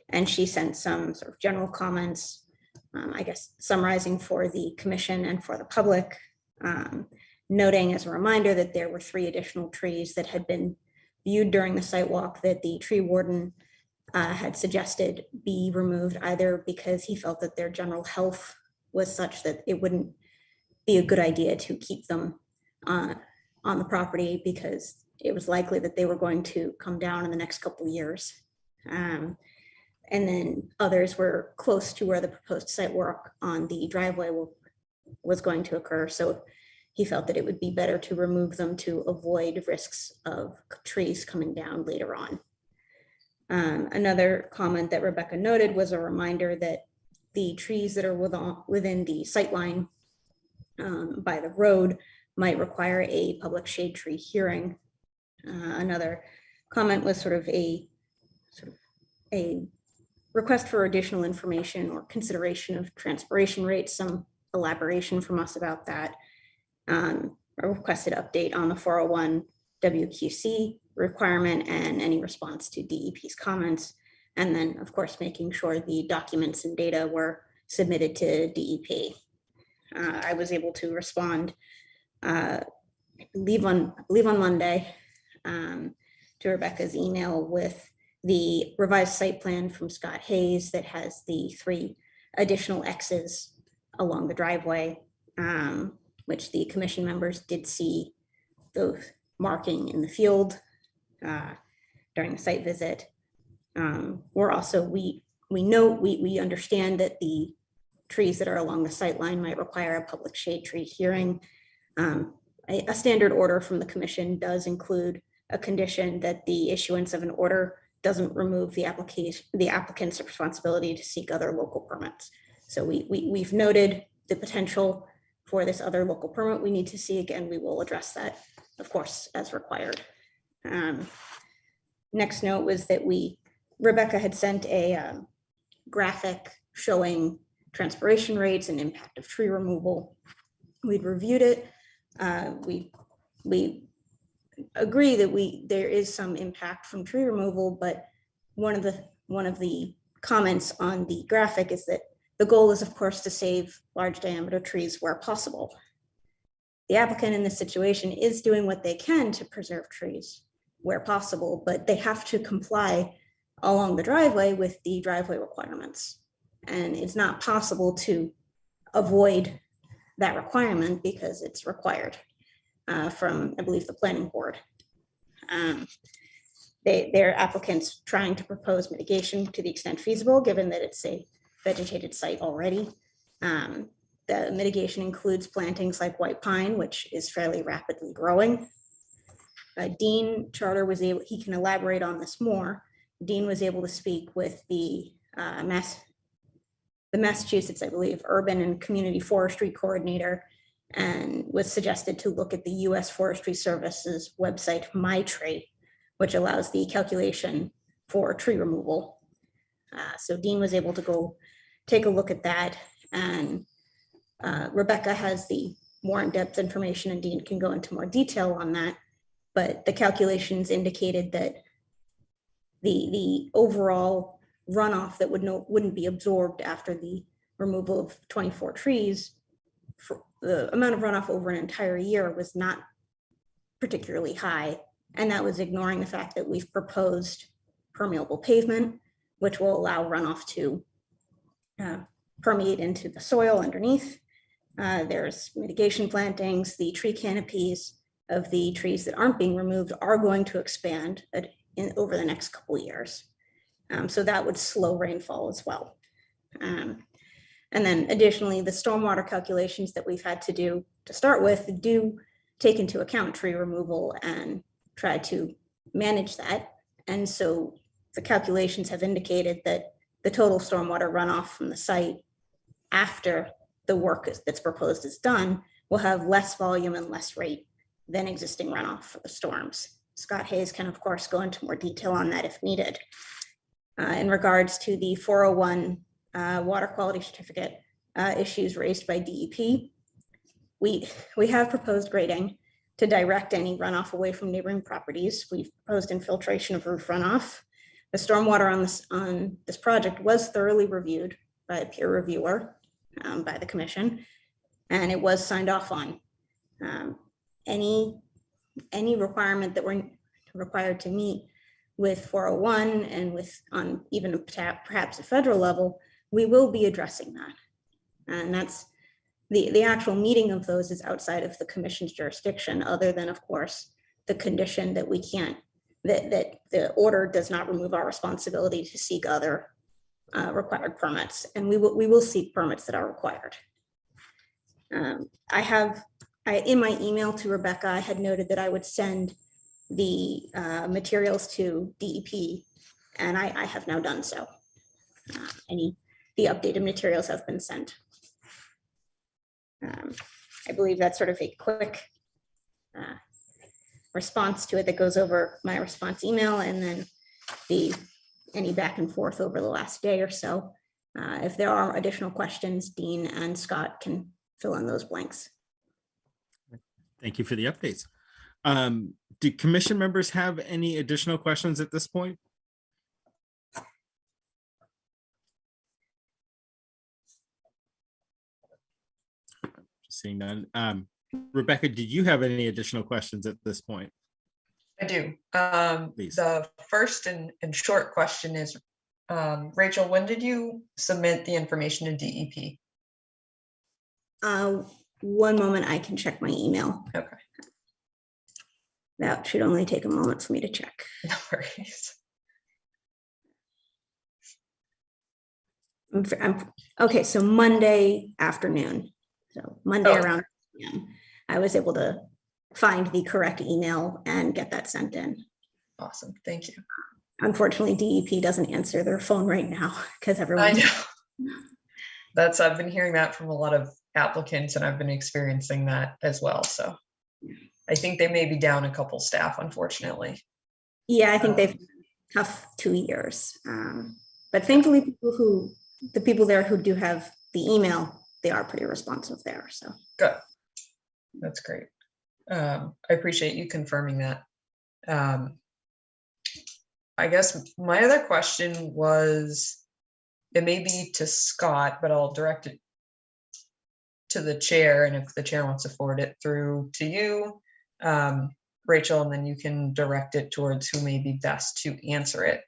and she sent some sort of general comments, I guess summarizing for the commission and for the public, noting as a reminder that there were 3 additional trees that had been viewed during the site walk that the tree warden had suggested be removed, either because he felt that their general health was such that it wouldn't be a good idea to keep them on the property because it was likely that they were going to come down in the next couple of years. And then others were close to where the proposed site work on the driveway was going to occur. So he felt that it would be better to remove them to avoid risks of trees coming down later on. Another comment that Rebecca noted was a reminder that the trees that are within the sightline by the road might require a public shade tree hearing. Another comment was sort of a request for additional information or consideration of transpiration rates, some elaboration from us about that. A requested update on the 401 WQC requirement and any response to DEP's comments. And then, of course, making sure the documents and data were submitted to DEP. I was able to respond, I believe on Monday, to Rebecca's email with the revised site plan from Scott Hayes that has the 3 additional X's along the driveway, which the commission members did see those marking in the field during the site visit. We're also, we understand that the trees that are along the sight line might require a public shade tree hearing. A standard order from the commission does include a condition that the issuance of an order doesn't remove the applicant's responsibility to seek other local permits. So we've noted the potential for this other local permit we need to see. Again, we will address that, of course, as required. Next note was that Rebecca had sent a graphic showing transpiration rates and impact of tree removal. We'd reviewed it. We agree that there is some impact from tree removal, but one of the comments on the graphic is that the goal is, of course, to save large diameter trees where possible. The applicant in this situation is doing what they can to preserve trees where possible, but they have to comply along the driveway with the driveway requirements. And it's not possible to avoid that requirement because it's required from, I believe, the planning board. Their applicants trying to propose mitigation to the extent feasible, given that it's a vegetated site already. The mitigation includes plantings like white pine, which is fairly rapidly growing. Dean Charter was able, he can elaborate on this more. Dean was able to speak with the Massachusetts, I believe, Urban and Community Forestry Coordinator, and was suggested to look at the US Forestry Service's website, MyTree, which allows the calculation for tree removal. So Dean was able to go take a look at that, and Rebecca has the more in-depth information, and Dean can go into more detail on that. But the calculations indicated that the overall runoff that wouldn't be absorbed after the removal of 24 trees, for the amount of runoff over an entire year was not particularly high. And that was ignoring the fact that we've proposed permeable pavement, which will allow runoff to permeate into the soil underneath. There's mitigation plantings. The tree canopies of the trees that aren't being removed are going to expand over the next couple of years. So that would slow rainfall as well. And then additionally, the stormwater calculations that we've had to do to start with do take into account tree removal and try to manage that. And so the calculations have indicated that the total stormwater runoff from the site after the work that's proposed is done will have less volume and less rate than existing runoff for the storms. Scott Hayes can, of course, go into more detail on that if needed. In regards to the 401 water quality certificate issues raised by DEP, we have proposed grading to direct any runoff away from neighboring properties. We've proposed infiltration of roof runoff. The stormwater on this project was thoroughly reviewed by a peer reviewer, by the commission, and it was signed off on. Any requirement that we're required to meet with 401 and with on even perhaps a federal level, we will be addressing that. And that's the actual meeting of those is outside of the commission's jurisdiction, other than, of course, the condition that we can't, that the order does not remove our responsibility to seek other required permits. And we will seek permits that are required. In my email to Rebecca, I had noted that I would send the materials to DEP, and I have now done so. The updated materials have been sent. I believe that's sort of a quick response to it that goes over my response email, and then any back and forth over the last day or so. If there are additional questions, Dean and Scott can fill in those blanks. Thank you for the updates. Do commission members have any additional questions at this point? Seeing none. Rebecca, did you have any additional questions at this point? I do. Please. The first and short question is, Rachel, when did you submit the information to DEP? One moment, I can check my email. Okay. That should only take a moment for me to check. No worries. Okay, so Monday afternoon. So Monday Oh. around 10 p.m. I was able to find the correct email and get that sent in. Awesome. Thank you. Unfortunately, DEP doesn't answer their phone right now because I everyone's know. I've been hearing that from a lot of applicants, and I've been experiencing that as well. So I think they may be down a couple staff, unfortunately. Yeah, I think they've had a tough 2 years. But thankfully, the people there who do have the email, they are pretty responsive there. So Good. That's great. I appreciate you confirming that. I guess my other question was, it may be to Scott, but I'll direct it to the chair. And if the chair wants to forward it through to you, Rachel, and then you can direct it towards who may be best to answer it.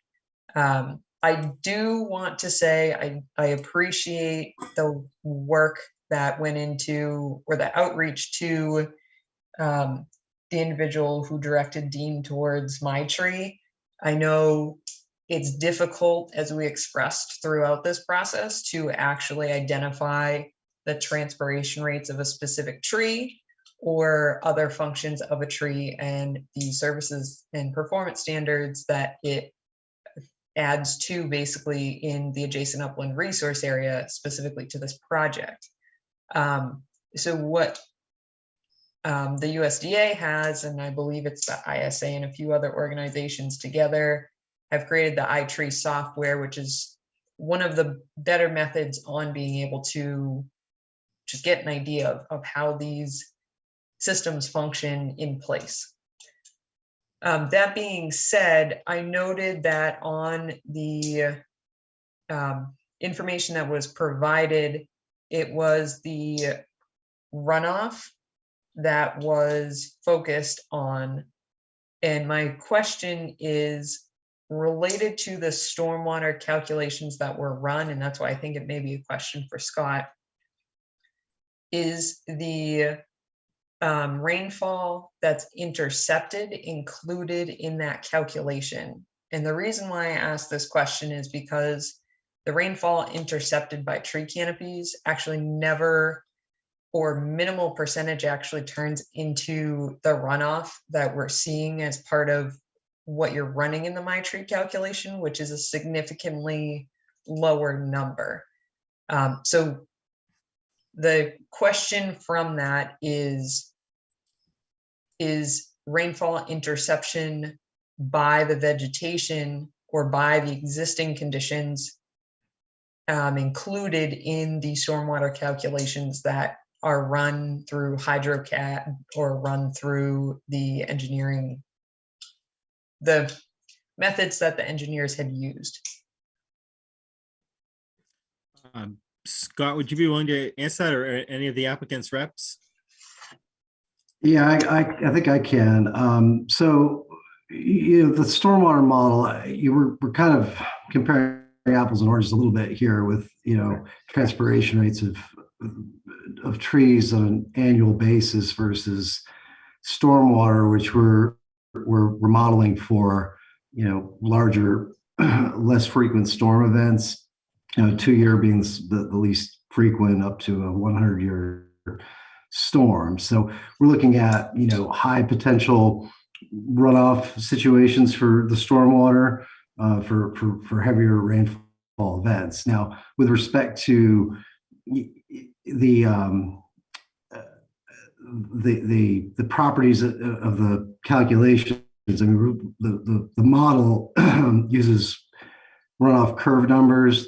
I do want to say I appreciate the work that went into, or the outreach to the individual who directed Dean towards my tree. I know it's difficult, as we expressed throughout this process, to actually identify the transpiration rates of a specific tree or other functions of a tree and the services and performance standards that it adds to basically in the adjacent upland resource area, specifically to this project. So what the USDA has, and I believe it's the ISA and a few other organizations together, have created the iTree software, which is one of the better methods on being able to just get an idea of how these systems function in place. That being said, I noted that on the information that was provided, it was the runoff that was focused on. And my question is related to the stormwater calculations that were run, and that's why I think it may be a question for Scott. Is the rainfall that's intercepted included in that calculation? And the reason why I ask this question is because the rainfall intercepted by tree canopies actually never, or minimal percentage, actually turns into the runoff that we're seeing as part of what you're running in the MyTree calculation, which is a significantly lower number. So the question from that is rainfall interception by the vegetation or by the existing conditions included in the stormwater calculations that are run through HydroCAD or run through the engineering, the methods that the engineers had used. Scott, would you be willing to answer that, or any of the applicant's reps? Yeah, I think I can. So, the stormwater model, we're kind of comparing apples and oranges a little bit here with, transpiration rates of trees on an annual basis versus stormwater, which we're modeling for, larger, less frequent storm events. 2-year being the least frequent, up to a 100-year storm. So we're looking at, high potential runoff situations for the stormwater, for heavier rainfall events. Now, with respect to the properties of the calculations, I mean, the model uses runoff curve numbers,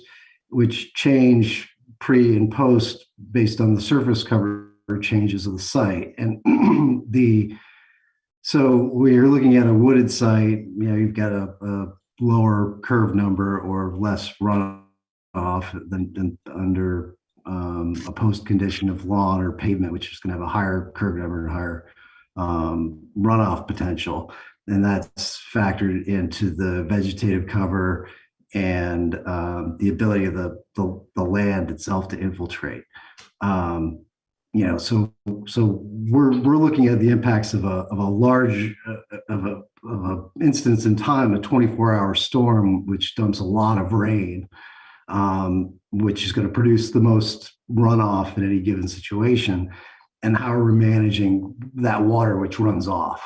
which change pre and post based on the surface cover changes of the site. And so we're looking at a wooded site, you've got a lower curve number or less runoff than under a post condition of lawn or pavement, which is going to have a higher curve number and higher runoff potential. And that's factored into the vegetative cover and the ability of the land itself to infiltrate. So we're looking at the impacts of a large of a instance in time, a 24-hour storm, which dumps a lot of rain, which is going to produce the most runoff in any given situation, and how we're managing that water which runs off.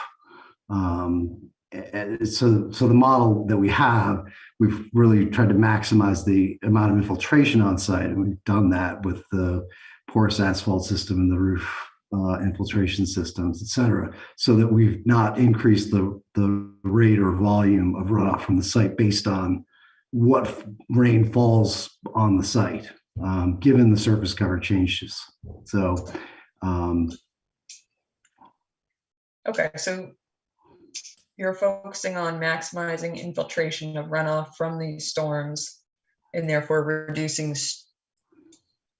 So the model that we have, we've really tried to maximize the amount of infiltration on site, and we've done that with the porous asphalt system and the roof infiltration systems, et cetera, so that we've not increased the rate or volume of runoff from the site based on what rain falls on the site, given the surface cover changes. So, Okay, so you're focusing on maximizing infiltration of runoff from these storms and therefore reducing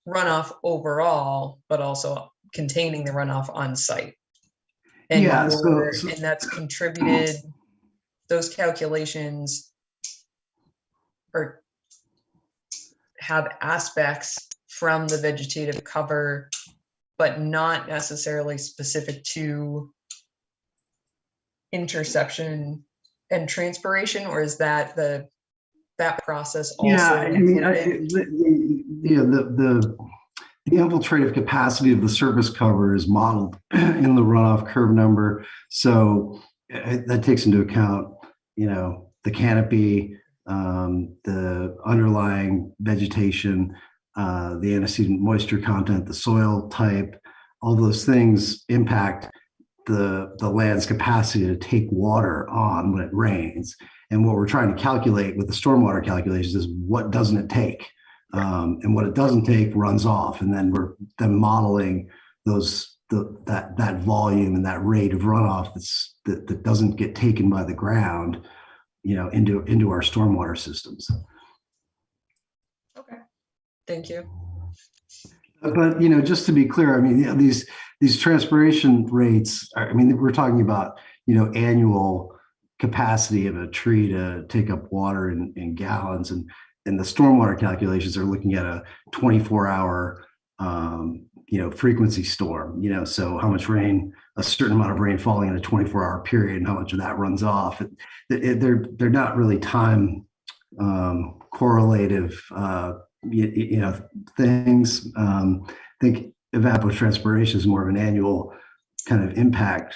runoff overall, but also containing the runoff on site. And, yeah, and that's contributed, those calculations or have aspects from the vegetative cover, but not necessarily specific to interception and transpiration, or is that that process also? Yeah, I mean, the infiltrative capacity of the surface cover is modeled in the runoff curve number, so that takes into account, the canopy, the underlying vegetation, the antecedent moisture content, the soil type. All those things impact the land's capacity to take water on when it rains. And what we're trying to calculate with the stormwater calculations is what doesn't it take, and what it doesn't take runs off. And then we're modeling that volume and that rate of runoff that doesn't get taken by the ground, into our stormwater systems. Okay, thank you. But just to be clear, I mean, these transpiration rates are, we're talking about annual capacity of a tree to take up water in gallons, and the stormwater calculations are looking at a 24-hour frequency storm. So how much rain, a certain amount of rain falling in a 24-hour period, and how much of that runs off. They're not really time correlative things. I think evapotranspiration is more of an annual kind of impact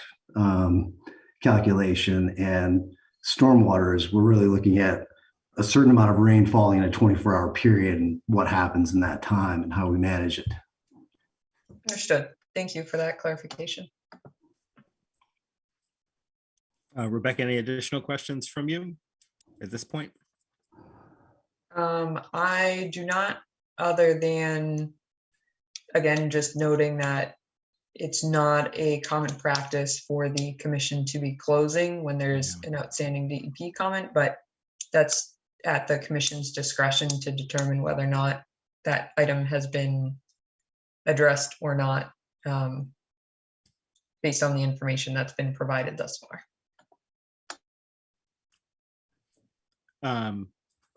calculation, and stormwater is, we're really looking at a certain amount of rain falling in a 24-hour period and what happens in that time and how we manage it. Understood. Thank you for that clarification. Rebecca, any additional questions from you at this point? I do not, other than, again, just noting that it's not a common practice for the commission to be closing when there's an outstanding DEP comment, but that's at the commission's discretion to determine whether or not that item has been addressed or not, based on the information that's been provided thus far.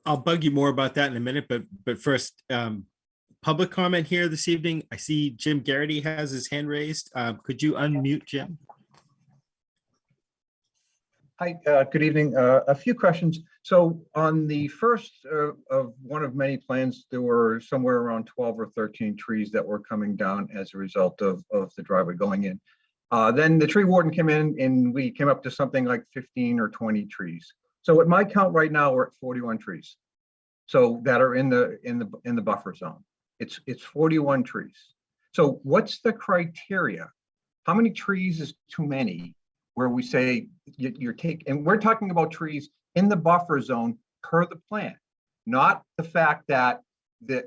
I'll bug you more about that in a minute, but first, public comment here this evening. I see Jim Garrity has his hand raised. Could you unmute Jim? Hi, good evening. A few questions. So on the first of one of many plans, there were somewhere around 12 or 13 trees that were coming down as a result of the driveway going in. Then the tree warden came in and we came up to something like 15 or 20 trees. So at my count right now, we're at 41 trees. So that are in the buffer zone. It's 41 trees. So what's the criteria? How many trees is too many? Where we say you're taking, and we're talking about trees in the buffer zone per the plan, not the fact that they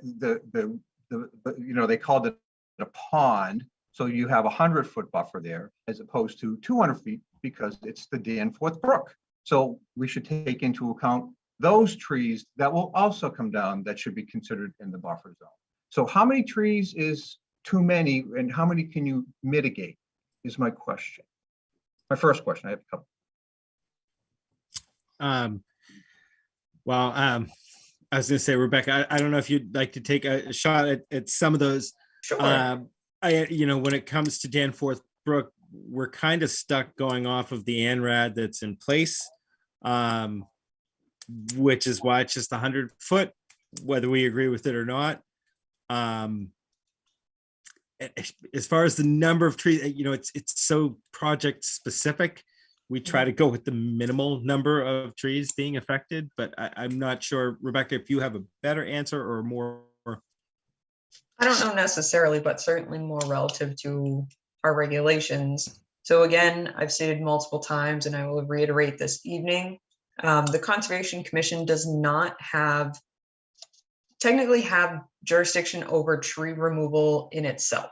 called it a pond, so you have 100-foot buffer there as opposed to 200 feet because it's the Danforth Brook. So we should take into account those trees that will also come down that should be considered in the buffer zone. So how many trees is too many and how many can you mitigate is my question. My first question, I have a couple. I was gonna say, Rebecca, I don't know if you'd like to take a shot at some of those. Sure. When it comes to Danforth Brook, we're kind of stuck going off of the ANRAD that's in place, which is why it's just 100-foot, whether we agree with it or not. As far as the number of trees, it's so project specific. We try to go with the minimal number of trees being affected, but I'm not sure, Rebecca, if you have a better answer or more. I don't know necessarily, but certainly more relative to our regulations. So again, I've stated multiple times, and I will reiterate this evening, the Conservation Commission does not technically have jurisdiction over tree removal in itself.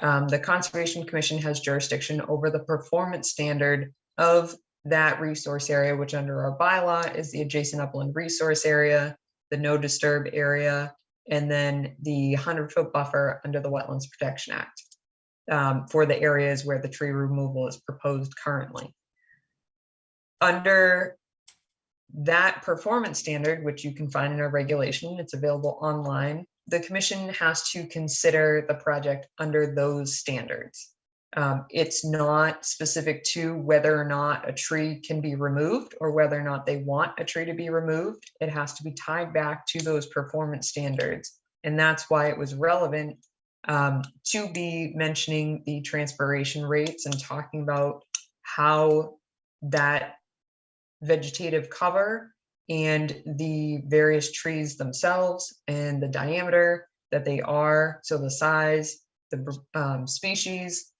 The Conservation Commission has jurisdiction over the performance standard of that resource area, which under our bylaw is the adjacent upland resource area, the no disturb area, and then the 100-foot buffer under the Wetlands Protection Act for the areas where the tree removal is proposed currently. Under that performance standard, which you can find in our regulation, it's available online, the commission has to consider the project under those standards. It's not specific to whether or not a tree can be removed or whether or not they want a tree to be removed. It has to be tied back to those performance standards. And that's why it was relevant to be mentioning the transpiration rates and talking about how that vegetative cover and the various trees themselves and the diameter that they are, so the size, the species,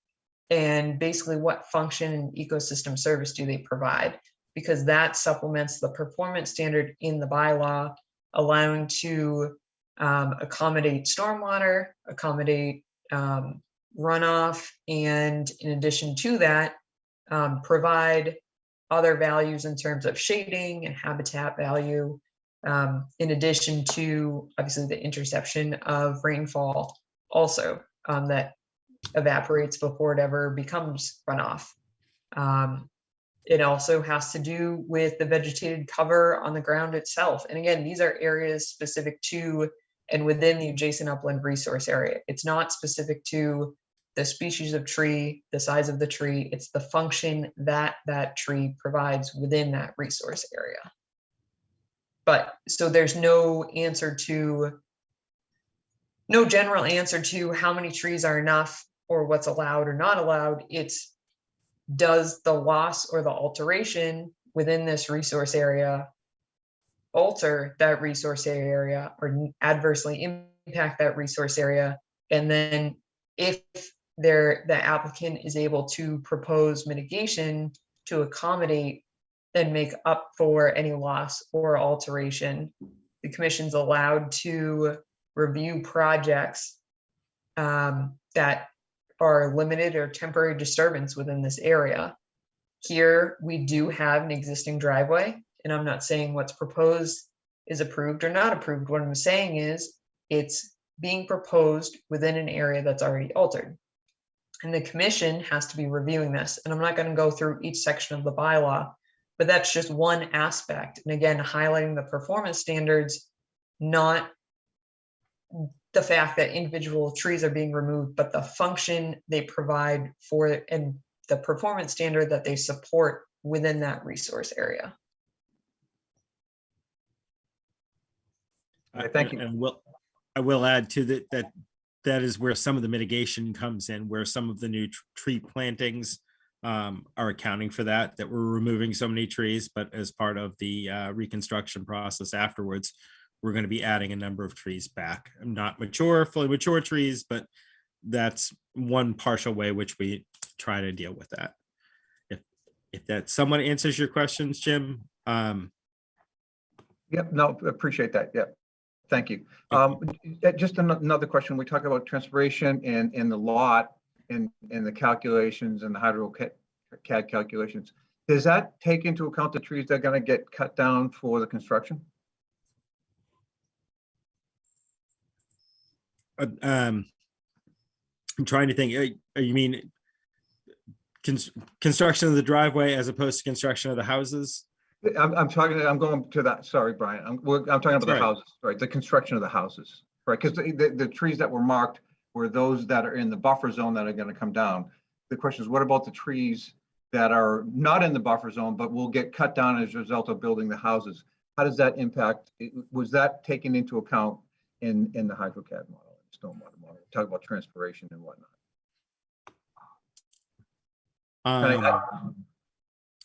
and basically what function and ecosystem service do they provide, because that supplements the performance standard in the bylaw, allowing to accommodate stormwater, accommodate runoff, and in addition to that, provide other values in terms of shading and habitat value, in addition to obviously the interception of rainfall also that evaporates before it ever becomes runoff. It also has to do with the vegetated cover on the ground itself. And again, these are areas specific to and within the adjacent upland resource area. It's not specific to the species of tree, the size of the tree, it's the function that that tree provides within that resource area. But so there's no general answer to how many trees are enough or what's allowed or not allowed. It's does the loss or the alteration within this resource area alter that resource area or adversely impact that resource area? And then if the applicant is able to propose mitigation to accommodate and make up for any loss or alteration, the commission's allowed to review projects that are limited or temporary disturbance within this area. Here, we do have an existing driveway, and I'm not saying what's proposed is approved or not approved. What I'm saying is it's being proposed within an area that's already altered. And the commission has to be reviewing this. And I'm not going to go through each section of the bylaw, but that's just one aspect. And again, highlighting the performance standards, not the fact that individual trees are being removed, but the function they provide for it and the performance standard that they support within that resource area. Thank you. And I will add to that is where some of the mitigation comes in, where some of the new tree plantings are accounting for that we're removing so many trees, but as part of the reconstruction process afterwards, we're going to be adding a number of trees back. Not mature, fully mature trees, but that's one partial way which we try to deal with that. If that somewhat answers your questions, Jim. Yep, no, appreciate that. Yep. Thank you. Just another question. We talk about transpiration and the lot and the calculations and the HydroCAD calculations. Does that take into account the trees that are going to get cut down for the construction? I'm trying to think. You mean construction of the driveway as opposed to construction of the houses? I'm going to that. Sorry, Brian. I'm talking about the houses, right? The construction of the houses, right? Because the trees that were marked were those that are in the buffer zone that are going to come down. The question is, what about the trees that are not in the buffer zone, but will get cut down as a result of building the houses? How does that impact? Was that taken into account in the HydroCAD model, stormwater model? Talk about transpiration and whatnot.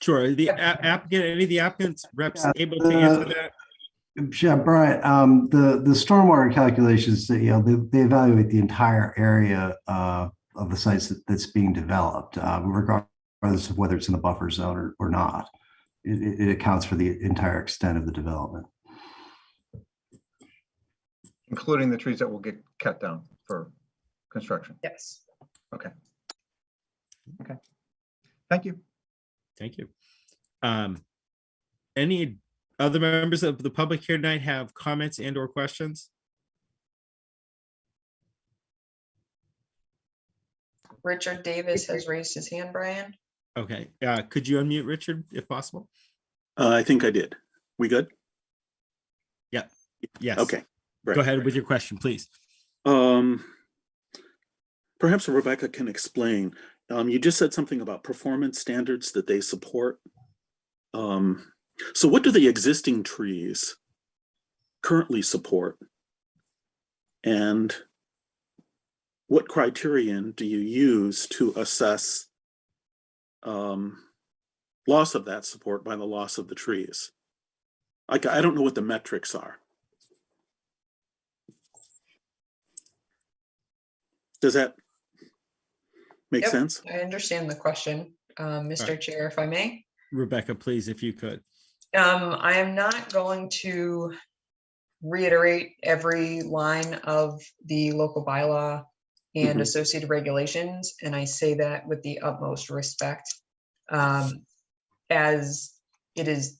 Sure. The applicant, any of the applicants reps able to answer that? Yeah, Brian, the stormwater calculations, they evaluate the entire area of the sites that's being developed, regardless of whether it's in the buffer zone or not. It accounts for the entire extent of the development. Including the trees that will get cut down for construction. Yes. Okay. Okay. Thank you. Thank you. Any other members of the public here tonight have comments and or questions? Richard Davis has raised his hand, Brian. Okay. Could you unmute Richard if possible? I think I did. We good? Yeah. Yes. Okay. Great. Go ahead with your question, please. Perhaps Rebecca can explain. You just said something about performance standards that they support. So what do the existing trees currently support? And what criterion do you use to assess loss of that support by the loss of the trees? I don't know what the metrics are. Does that make sense? I understand the question, Mr. Right. Chair, if I may. Rebecca, please, if you could. I am not going to reiterate every line of the local bylaw and associated regulations, and I say that with the utmost respect, as it is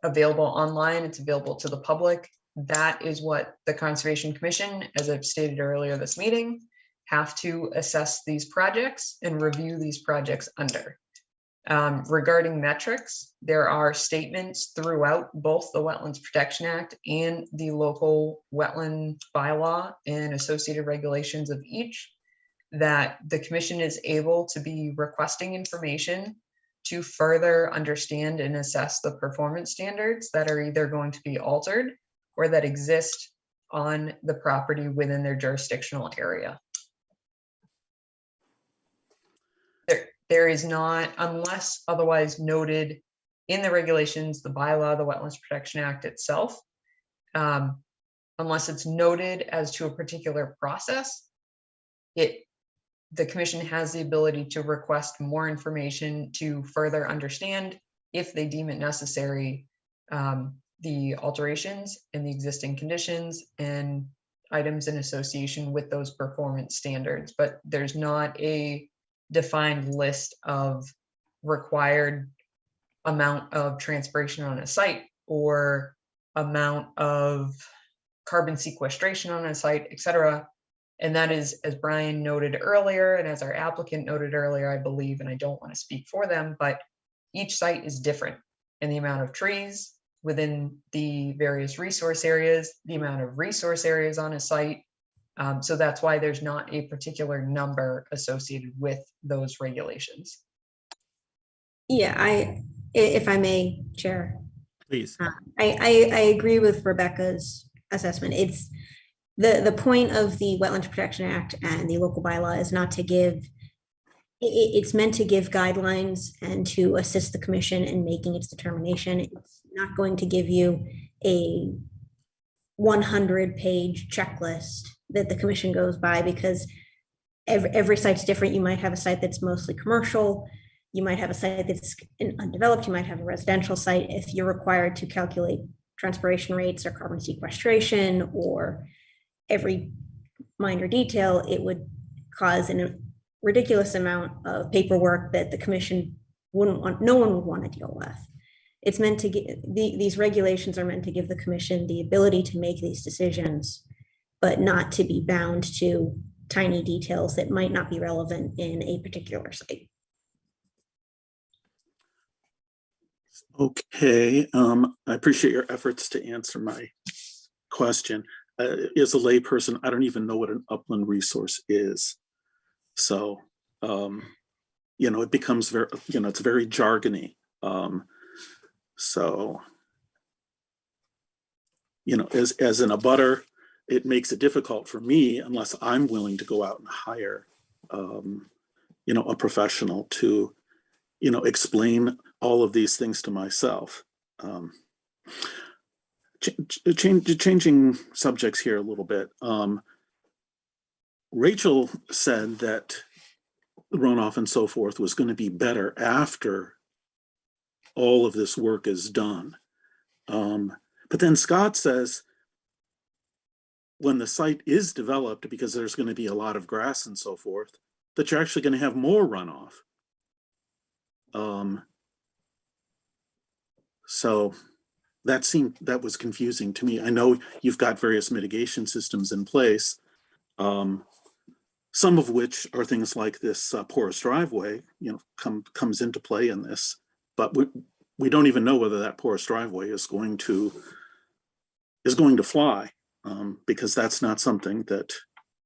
available online, it's available to the public. That is what the Conservation Commission, as I've stated earlier this meeting, have to assess these projects and review these projects under. Regarding metrics, there are statements throughout both the Wetlands Protection Act and the local wetland bylaw and associated regulations of each that the commission is able to be requesting information to further understand and assess the performance standards that are either going to be altered or that exist on the property within their jurisdictional area. There is not, unless otherwise noted in the regulations, the bylaw, the Wetlands Protection Act itself, unless it's noted as to a particular process, it the commission has the ability to request more information to further understand, if they deem it necessary, the alterations in the existing conditions and items in association with those performance standards. But there's not a defined list of required amount of transpiration on a site or amount of carbon sequestration on a site, et cetera. And that is, as Brian noted earlier, and as our applicant noted earlier, I believe, and I don't want to speak for them, but each site is different in the amount of trees within the various resource areas, the amount of resource areas on a site. So that's why there's not a particular number associated with those regulations. Yeah, if I may, Chair, Please. I agree with Rebecca's assessment. It's the point of the Wetlands Protection Act and the local bylaw is not to give, it's meant to give guidelines and to assist the commission in making its determination. It's not going to give you a 100-page checklist that the commission goes by, because every site's different. You might have a site that's mostly commercial. You might have a site that's undeveloped. You might have a residential site. If you're required to calculate transpiration rates or carbon sequestration or every minor detail, it would cause a ridiculous amount of paperwork that the commission wouldn't want, no one would want to deal with. It's meant to get, these regulations are meant to give the commission the ability to make these decisions, but not to be bound to tiny details that might not be relevant in a particular site. Okay, I appreciate your efforts to answer my question. As a layperson, I don't even know what an upland resource is. So, it becomes very, it's very jargony. So, as an abutter, it makes it difficult for me unless I'm willing to go out and hire, a professional to, explain all of these things to myself. Changing subjects here a little bit. Rachel said that runoff and so forth was going to be better after all of this work is done. But then Scott says when the site is developed, because there's going to be a lot of grass and so forth, that you're actually going to have more runoff. So that was confusing to me. I know you've got various mitigation systems in place, some of which are things like this porous driveway, comes into play in this, but we don't even know whether that porous driveway is going to fly, because that's not something that,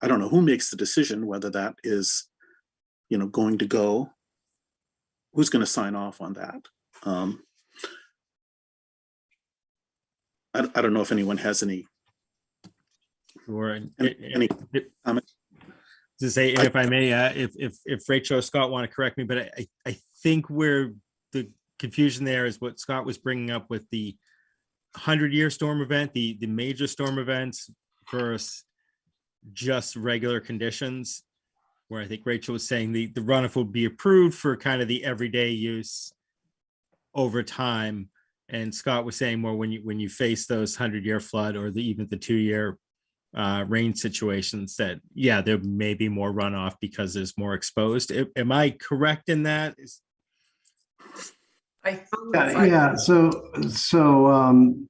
I don't know who makes the decision whether that is, going to go, who's going to sign off on that. I don't know if anyone has any. Or any comments? to say, and if I may, if Rachel or Scott want to correct me, but I think where the confusion there is what Scott was bringing up with the 100-year storm event, the major storm events versus just regular conditions, where I think Rachel was saying the runoff would be approved for kind of the everyday use over time. And Scott was saying more when you face those 100-year flood or even the 2-year rain situations, that there may be more runoff because there's more exposed. Am I correct in that? Yeah. So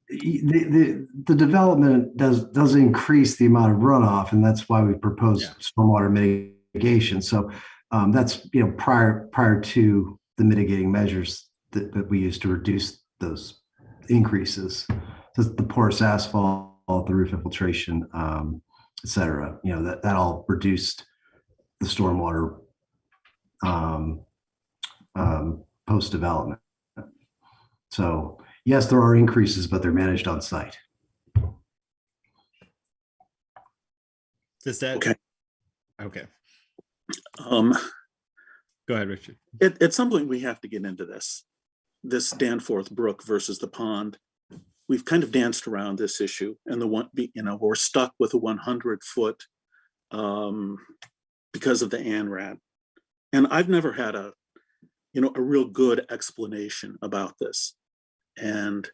the development does increase the amount of runoff, and that's why we proposed stormwater mitigation. So that's prior to the mitigating measures that we use to reduce those increases, the porous asphalt, the roof infiltration, et cetera. That all reduced the stormwater post development. So yes, there are increases, but they're managed on site. Does that okay? Go ahead, Richard. At some point we have to get into this Danforth Brook versus the pond. We've kind of danced around this issue, and we're stuck with a 100-foot because of the ANRAD. And I've never had a real good explanation about this. And,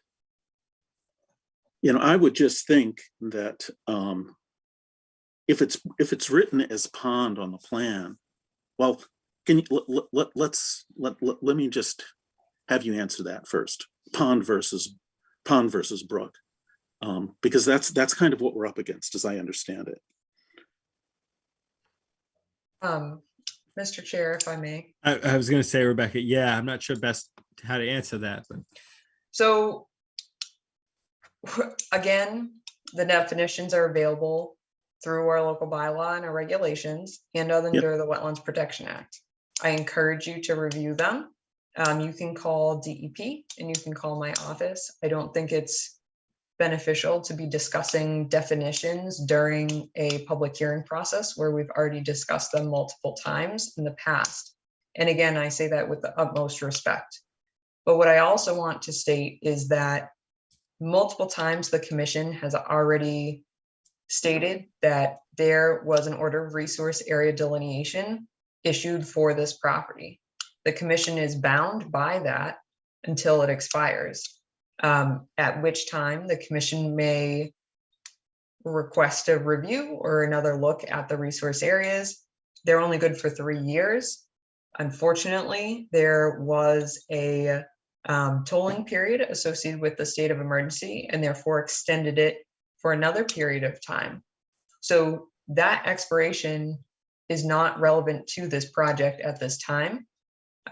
I would just think that if it's written as pond on the plan, well, can you, let me just have you answer that first. Pond versus brook, because that's kind of what we're up against, as I understand it. Mr. Chair, if I may. I was going to say, Rebecca, yeah, I'm not sure best how to answer that, but So again, the definitions are available through our local bylaw and our regulations and under the Wetlands Protection Act. I encourage you to review them. You can call DEP and you can call my office. I don't think it's beneficial to be discussing definitions during a public hearing process where we've already discussed them multiple times in the past. And again, I say that with the utmost respect. But what I also want to state is that multiple times the commission has already stated that there was an order of resource area delineation issued for this property. The commission is bound by that until it expires, at which time the commission may request a review or another look at the resource areas. They're only good for 3 years. Unfortunately, there was a tolling period associated with the state of emergency and therefore extended it for another period of time. So that expiration is not relevant to this project at this time.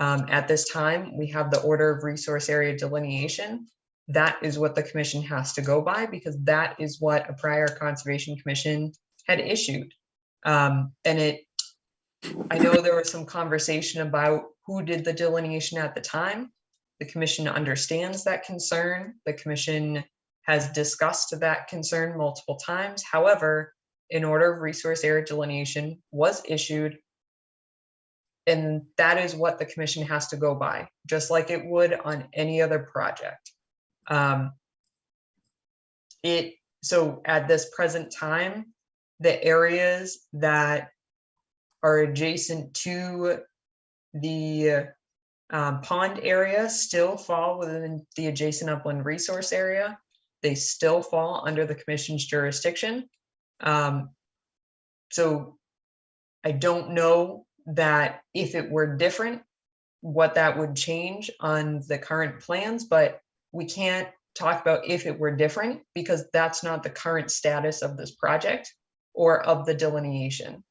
At this time, we have the order of resource area delineation. That is what the commission has to go by because that is what a prior conservation commission had issued. And I know there was some conversation about who did the delineation at the time. The commission understands that concern. The commission has discussed that concern multiple times. However, an order of resource area delineation was issued, and that is what the commission has to go by, just like it would on any other project. So at this present time, the areas that are adjacent to the pond area still fall within the adjacent upland resource area. They still fall under the commission's jurisdiction. So I don't know that if it were different, what that would change on the current plans, but we can't talk about if it were different because that's not the current status of this project or of the delineation.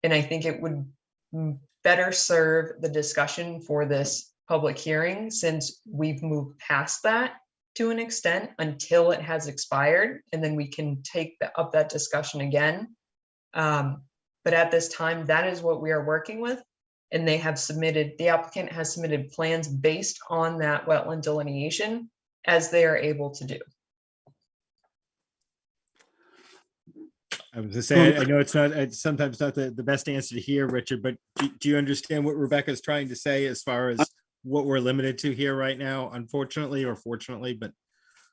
And I think it would better serve the discussion for this public hearing since we've moved past that to an extent until it has expired, and then we can take up that discussion again. But at this time, that is what we are working with, and they have submitted, the applicant has submitted plans based on that wetland delineation as they are able to do. I was to say, I know it's sometimes not the best answer to hear, Richard, but do you understand what Rebecca's trying to say as far as what we're limited to here right now, unfortunately or fortunately? But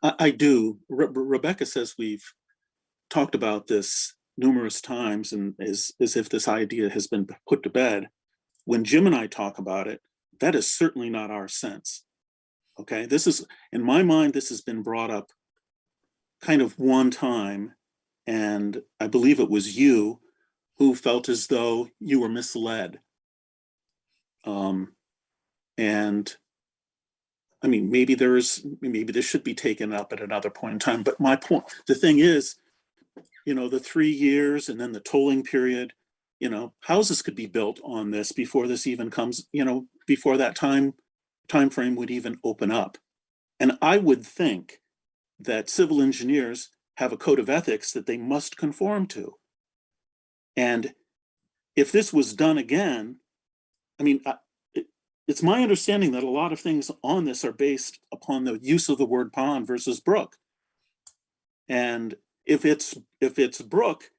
I do. Rebecca says we've talked about this numerous times and as if this idea has been put to bed. When Jim and I talk about it, that is certainly not our sense. Okay, this is, in my mind, this has been brought up kind of one time, and I believe it was you who felt as though you were misled. And I mean, maybe this should be taken up at another point in time. But my point, the thing is, the 3 years and then the tolling period, houses could be built on this before this even comes, before that time frame would even open up. And I would think that civil engineers have a code of ethics that they must conform to. And if this was done again, I mean, it's my understanding that a lot of things on this are based upon the use of the word pond versus brook. And if it's brook,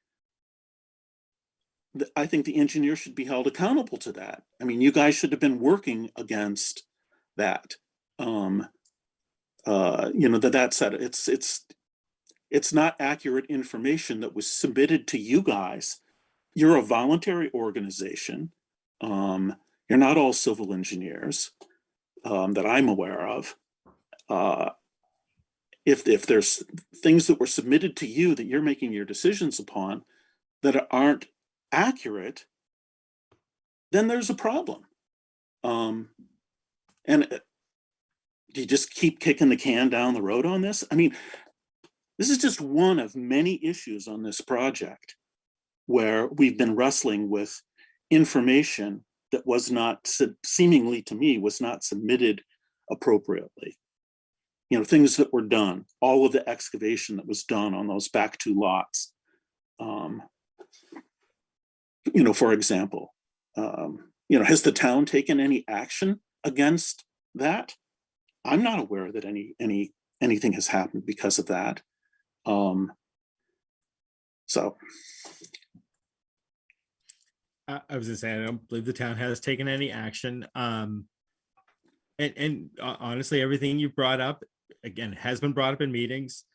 I think the engineer should be held accountable to that. I mean, you guys should have been working against that. That said, it's not accurate information that was submitted to you guys. you're a voluntary organization. You're not all civil engineers that I'm aware of. If there's things that were submitted to you that you're making your decisions upon that aren't accurate, then there's a problem. And do you just keep kicking the can down the road on this? I mean, this is just one of many issues on this project where we've been wrestling with information that was not, seemingly to me, was not submitted appropriately. You know, things that were done, all of the excavation that was done on those back two lots. You know, for example, you know, has the town taken any action against that? I'm not aware that anything has happened because of that. So. I was gonna say, I don't believe the town has taken any action. And honestly, everything you brought up, again, has been brought up in meetings.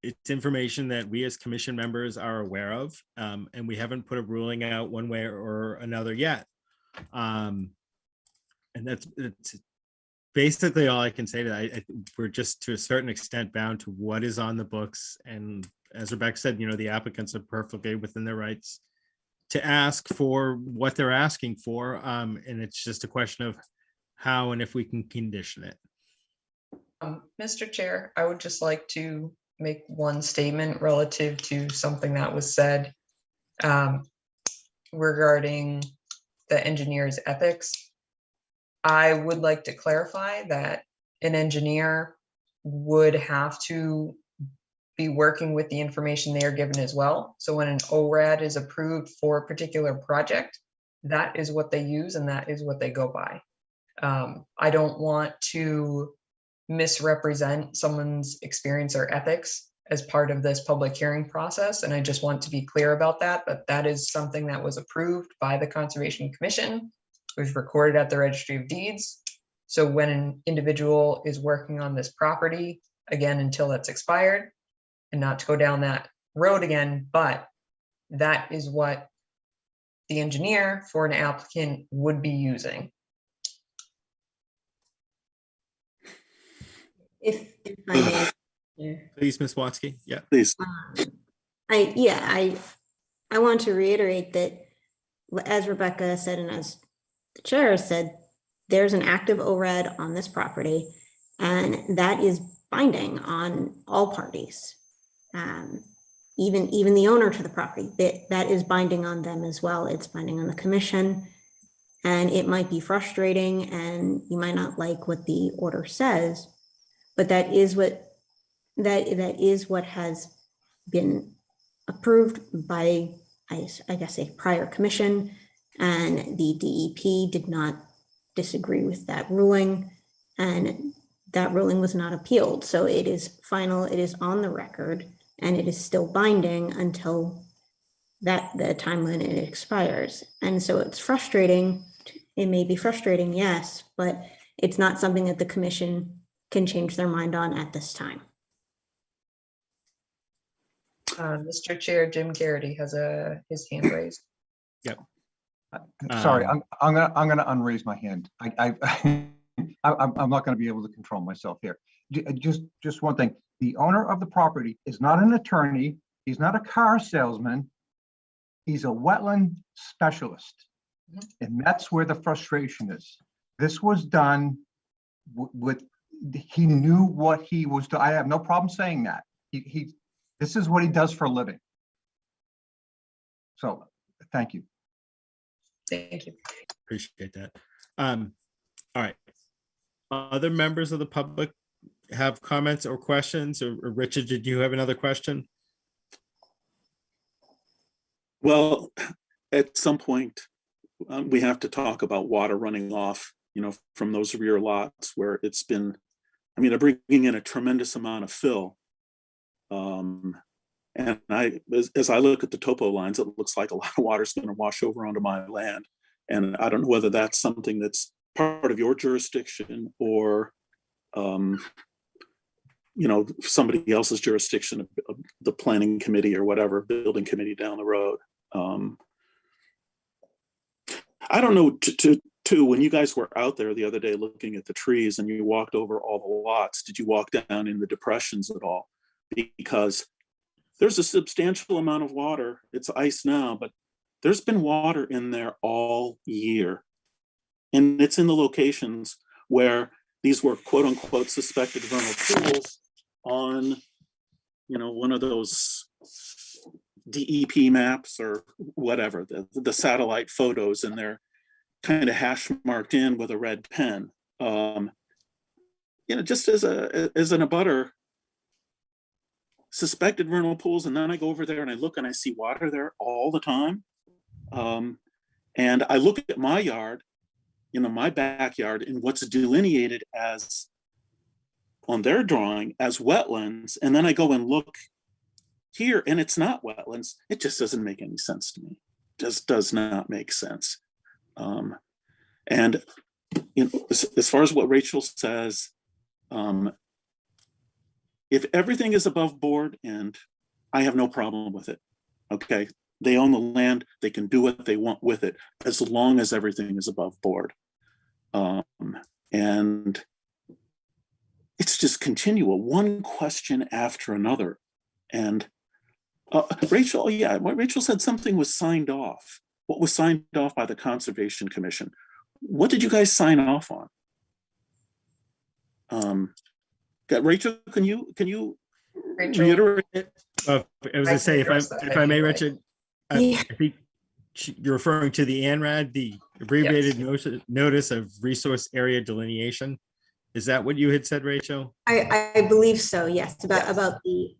It's information that we as commission members are aware of, and we haven't put a ruling out one way or another yet. And that's basically all I can say to that. We're just to a certain extent bound to what is on the books. And as Rebecca said, you know, the applicants are perfectly within their rights to ask for what they're asking for. And it's just a question of how and if we can condition it. Mr. Chair, I would just like to make one statement relative to something that was said regarding the engineer's ethics. I would like to clarify that an engineer would have to be working with the information they are given as well. So when an ORAD is approved for a particular project, that is what they use and that is what they go by. I don't want to misrepresent someone's experience or ethics as part of this public hearing process. And I just want to be clear about that, that is something that was approved by the Conservation Commission. It was recorded at the Registry of Deeds. So when an individual is working on this property, again, until it's expired, and not to go down that road again, but that is what the engineer for an applicant would be using. If I may. Please, Ms. Watsky. Yeah. Please. I want to reiterate that, as Rebecca said, and as the chair said, there's an active ORAD on this property, and that is binding on all parties. Even the owner to the property, that is binding on them as well. It's binding on the commission, and it might be frustrating and you might not like what the order says, but that is what has been approved by, I guess, a prior commission, and the DEP did not disagree with that ruling, and that ruling was not appealed. So it is final, it is on the record, and it is still binding until the time when it expires. And so it's frustrating. It may be frustrating, yes, but it's not something that the commission can change their mind on at this time. Mr. Chair, Jim Garrity has his hand raised. Yep. Sorry, I'm gonna unraise my hand. I'm not gonna be able to control myself here. Just one thing. The owner of the property is not an attorney. He's not a car salesman. He's a wetland specialist. And that's where the frustration is. This was done with, he knew what he was doing. I have no problem saying that. This is what he does for a living. So, thank you. Thank you. Appreciate that. All right. Other members of the public have comments or questions? Or Richard, did you have another question? Well, at some point, we have to talk about water running off, you know, from those rear lots where it's been, I mean, they're bringing in a tremendous amount of fill. And as I look at the topo lines, it looks like a lot of water is going to wash over onto my land. And I don't know whether that's something that's part of your jurisdiction or, you know, somebody else's jurisdiction, the planning committee or whatever, building committee down the road. I don't know, when you guys were out there the other day looking at the trees and you walked over all the lots, did you walk down in the depressions at all? Because there's a substantial amount of water. It's ice now, but there's been water in there all year. And it's in the locations where these were quote unquote suspected vernal pools on, one of those DEP maps or whatever, the satellite photos, and they're kind of hash marked in with a red pen. Just as an abutter, suspected vernal pools, and then I go over there and I look and I see water there all the time. And I look at my yard, my backyard, and what's delineated as on their drawing as wetlands, and then I go and look here and it's not wetlands. It just doesn't make any sense to me. Just does not make sense. And as far as what Rachel says, if everything is above board, and I have no problem with it, okay, they own the land, they can do what they want with it as long as everything is above board. And it's just continual, one question after another. And Rachel, Rachel said something was signed off. What was signed off by the Conservation Commission? What did you guys sign off on? Rachel, can you reiterate it? I was going to say, if I may, Richard, I think you're referring to the ANRAD, the abbreviated notice of resource area delineation. Is that what you had said, Rachel? I believe so, yes, about the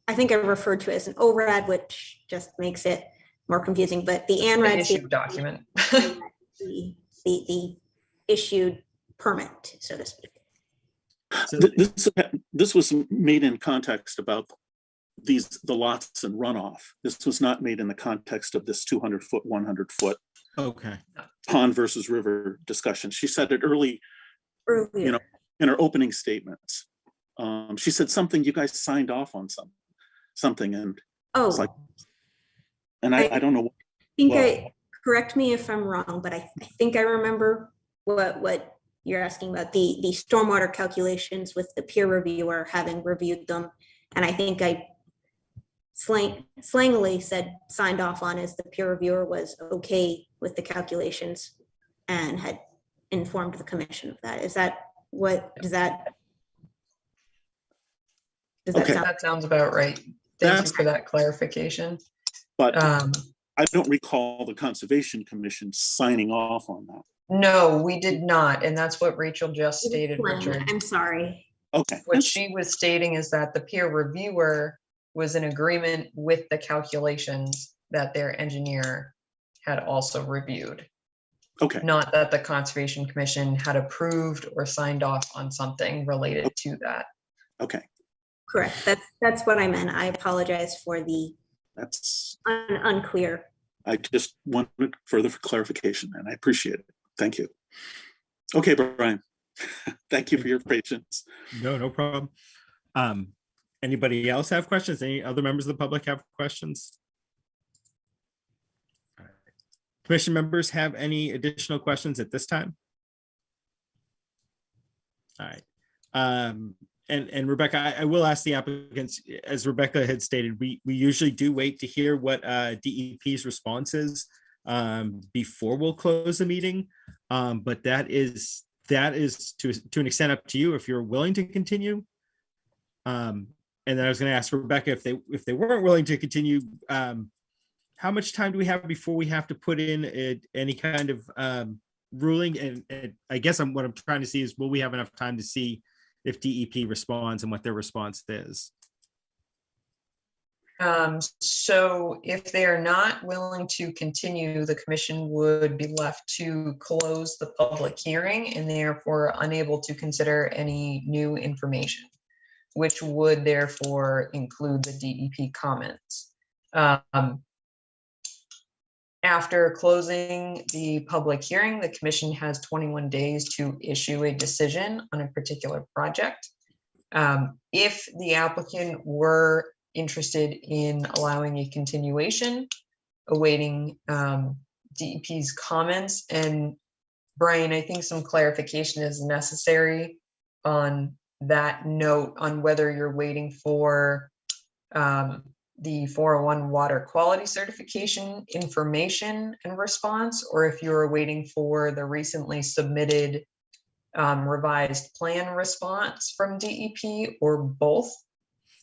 I think I referred to it as an ORAD, which just makes it more confusing, but the ANRAD issued document. the issued permit, so to speak. So this was made in context about the lots and runoff. This was not made in the context of this 200-foot, 100-foot pond versus river discussion. She said it earlier, in her opening statements. She said something, you guys signed off on something, and it's like, and I don't know. Correct me if I'm wrong, but I think I remember what you're asking about, the stormwater calculations with the peer reviewer having reviewed them. And I think I slangily said signed off on as the peer reviewer was okay with the calculations and had informed the commission of that. Is that what, does that Okay, sound? that sounds about right. Thank you for that clarification. But I don't recall the Conservation Commission signing off on that. No, we did not. And that's what Rachel just stated, Richard. I'm sorry. Okay. What she was stating is that the peer reviewer was in agreement with the calculations that their engineer had also reviewed. Okay. Not that the Conservation Commission had approved or signed off on something related to that. Okay. Correct. That's what I meant. I apologize for the unclear. I just wanted further clarification, and I appreciate it. Thank you. Okay, Brian. Thank you for your patience. No problem. Anybody else have questions? Any other members of the public have questions? All right. Commission members have any additional questions at this time? All right. And Rebecca, I will ask the applicants, as Rebecca had stated, we usually do wait to hear what DEP's response is before we'll close the meeting. But that is to an extent up to you if you're willing to continue. And then I was going to ask Rebecca if they weren't willing to continue, how much time do we have before we have to put in any kind of ruling? And I guess what I'm trying to see is, will we have enough time to see if DEP responds and what their response is? So if they are not willing to continue, the commission would be left to close the public hearing and therefore unable to consider any new information, which would therefore include the DEP comments. After closing the public hearing, the commission has 21 days to issue a decision on a particular project. If the applicant were interested in allowing a continuation, awaiting DEP's comments. And Brian, I think some clarification is necessary on that note on whether you're waiting for the 401 water quality certification information and response, or if you're waiting for the recently submitted revised plan response from DEP, or both,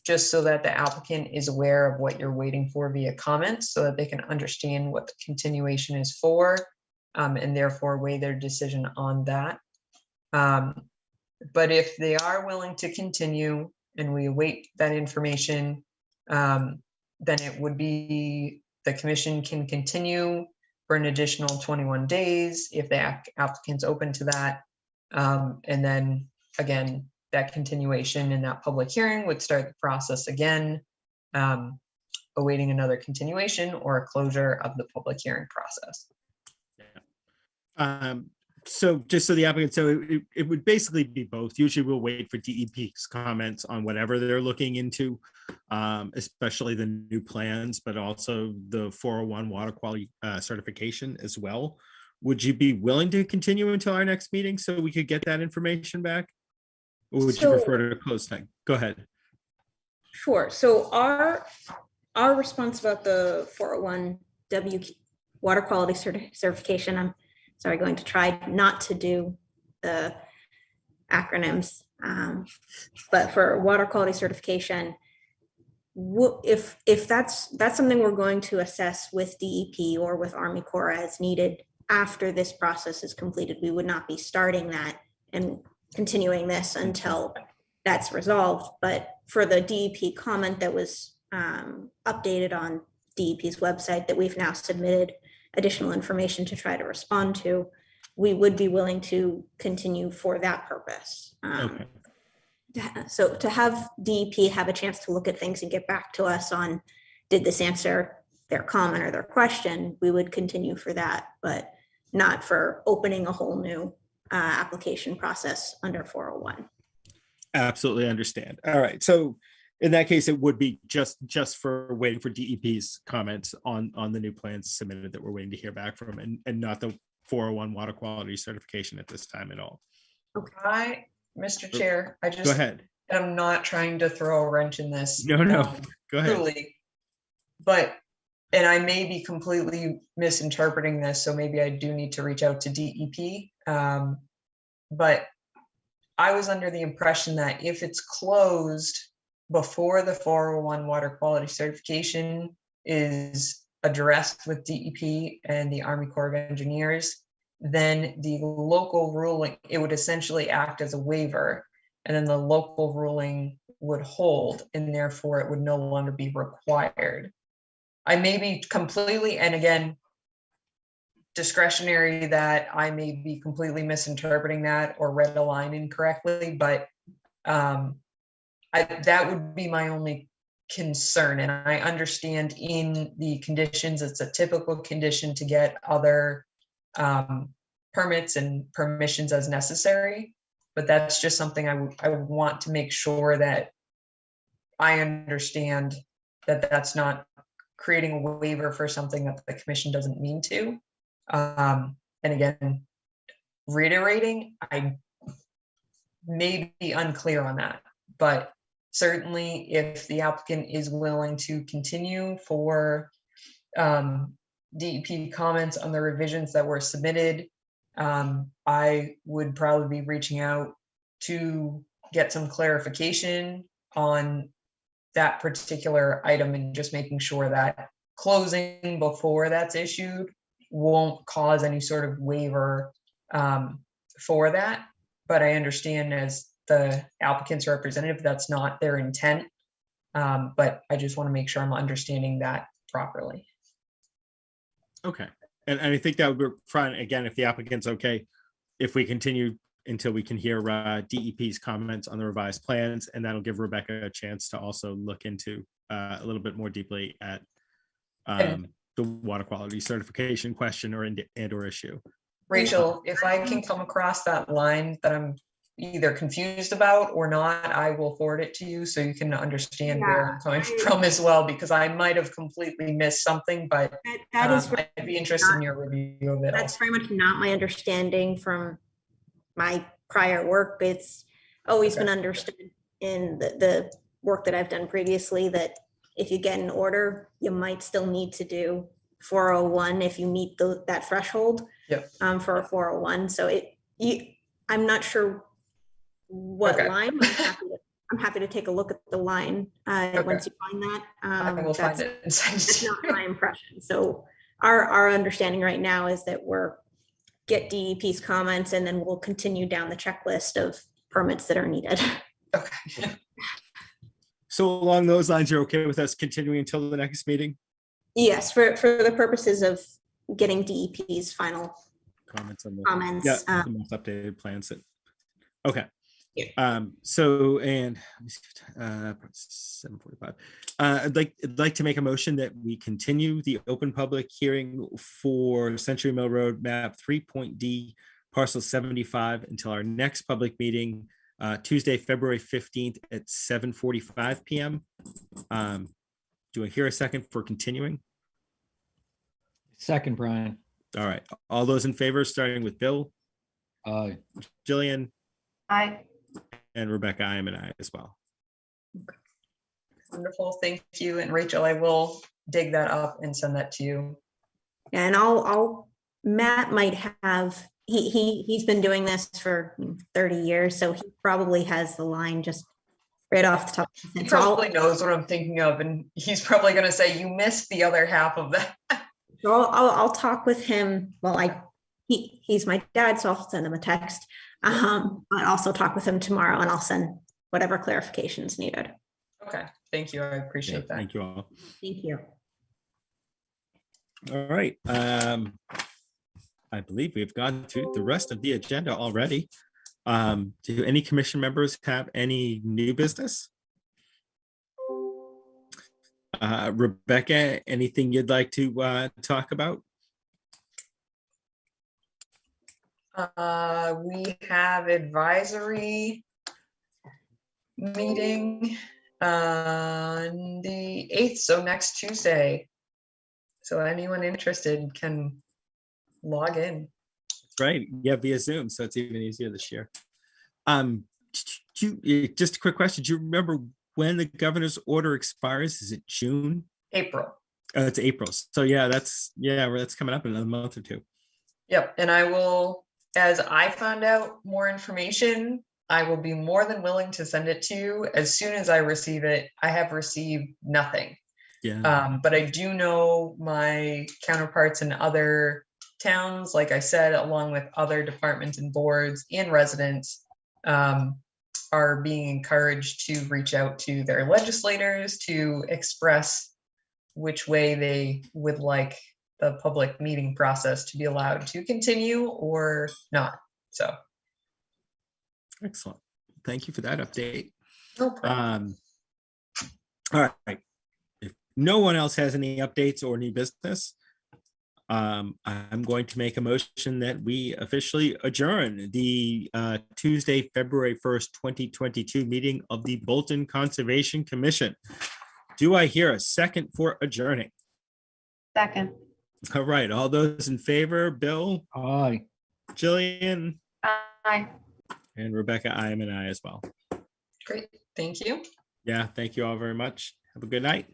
just so that the applicant is aware of what you're waiting for via comments, so that they can understand what the continuation is for, and therefore weigh their decision on that. But if they are willing to continue and we await that information, then it would be, the commission can continue for an additional 21 days if the applicant's open to that. And then again, that continuation in that public hearing would start the process again, awaiting another continuation or a closure of the public hearing process. So just so the applicant, so it would basically be both. Usually we'll wait for DEP's comments on whatever they're looking into, especially the new plans, but also the 401 water quality certification as well. Would you be willing to continue until our next meeting so we could get that information back? Or would you prefer to close that? Go ahead. Sure. So our response about the 401 W water quality certification, I'm sorry, going to try not to do the acronyms, but for water quality certification, if that's something we're going to assess with DEP or with Army Corps as needed after this process is completed, we would not be starting that and continuing this until that's resolved. But for the DEP comment that was updated on DEP's website that we've now submitted additional information to try to respond to, we would be willing to continue for that purpose. Okay. So to have DEP have a chance to look at things and get back to us on, did this answer their comment or their question, we would continue for that, but not for opening a whole new application process under 401. Absolutely understand. All right. So in that case, it would be just for waiting for DEP's comments on the new plans submitted that we're waiting to hear back from, and not the 401 water quality certification at this time at all. Okay, Mr. Chair, I Go just ahead. am not trying to throw a wrench in this. No. Go ahead. Truly. But, and I may be completely misinterpreting this, so maybe I do need to reach out to DEP. But I was under the impression that if it's closed before the 401 water quality certification is addressed with DEP and the Army Corps of Engineers, then the local ruling, it would essentially act as a waiver, and then the local ruling would hold, and therefore it would no longer be required. I may be completely, and again, discretionary, that I may be completely misinterpreting that or read a line incorrectly, but that would be my only concern. And I understand in the conditions, it's a typical condition to get other permits and permissions as necessary, but that's just something I would want to make sure that I understand that that's not creating a waiver for something that the commission doesn't mean to. And again, reiterating, I may be unclear on that, but certainly if the applicant is willing to continue for DEP comments on the revisions that were submitted, I would probably be reaching out to get some clarification on that particular item and just making sure that closing before that's issued won't cause any sort of waiver for that. But I understand as the applicant's representative, that's not their intent. But I just want to make sure I'm understanding that properly. Okay. And I think that would be fine, again, if the applicant's okay, if we continue until we can hear DEP's comments on the revised plans, and that'll give Rebecca a chance to also look into a little bit more deeply at the water quality certification question or issue. Rachel, if I can come across that line that I'm either confused about or not, I will forward it to you so you can understand where I'm coming from as well, because I might have completely missed something, but That is, I'd be interested in your review of it. that's Also. very much not my understanding from my prior work. It's always been understood in the work that I've done previously that if you get an order, you might still need to do 401 if you meet that threshold. Yep. For a 401. So I'm not sure what line. I'm happy to take a look at the line once you find that. I will find it and send it That's to not you. my impression. So our understanding right now is that get DEP's comments and then we'll continue down the checklist of permits that are needed. Okay. So along those lines, you're okay with us continuing until the next meeting? Yes, for the purposes of getting DEP's final Comments on the, comments. yeah, the most updated plans. Okay. Yeah. So, and 7:45. I'd like to make a motion that we continue the open public hearing for Century Mill Road map 3.D parcel 75 until our next public meeting, Tuesday, February 15th at 7:45 p.m. Do I hear a second for continuing? Second, Brian. All right. All those in favor, starting with Bill, Aye. Jillian, Aye. and Rebecca, I am an I as well. Wonderful. Thank you. And Rachel, I will dig that up and send that to you. And Matt might have, he's been doing this for 30 years, so he probably has the line just right off the top. He probably knows what I'm thinking of, and he's probably going to say, you missed the other half of that. So I'll talk with him. Well, he's my dad, so I'll send him a text. But also talk with him tomorrow, and I'll send whatever clarifications needed. Okay, thank you. I appreciate that. Thank you all. Thank you. All right. I believe we've gone through the rest of the agenda already. Do any commission members have any new business? Rebecca, anything you'd like to talk about? We have advisory meeting on the 8th, so next Tuesday. So anyone interested can log in. Right, yeah, via Zoom, so it's even easier this year. Just a quick question, do you remember when the governor's order expires? Is it June? April. It's April, so yeah, that's coming up in another month or two. Yep, and I will, as I find out more information, I will be more than willing to send it to you as soon as I receive it. I have received nothing. Yeah. But I do know my counterparts in other towns, like I said, along with other departments and boards and residents, are being encouraged to reach out to their legislators to express which way they would like the public meeting process to be allowed to continue or not. So. Excellent. Thank you for that update. No problem. All right. If no one else has any updates or new business, I'm going to make a motion that we officially adjourn the Tuesday, February 1st, 2022 meeting of the Bolton Conservation Commission. Do I hear a second for adjourning? Second. All right. All those in favor, Bill, Aye. Jillian, Aye. and Rebecca, I am an I as well. Great. Thank you. Yeah, thank you all very much. Have a good night.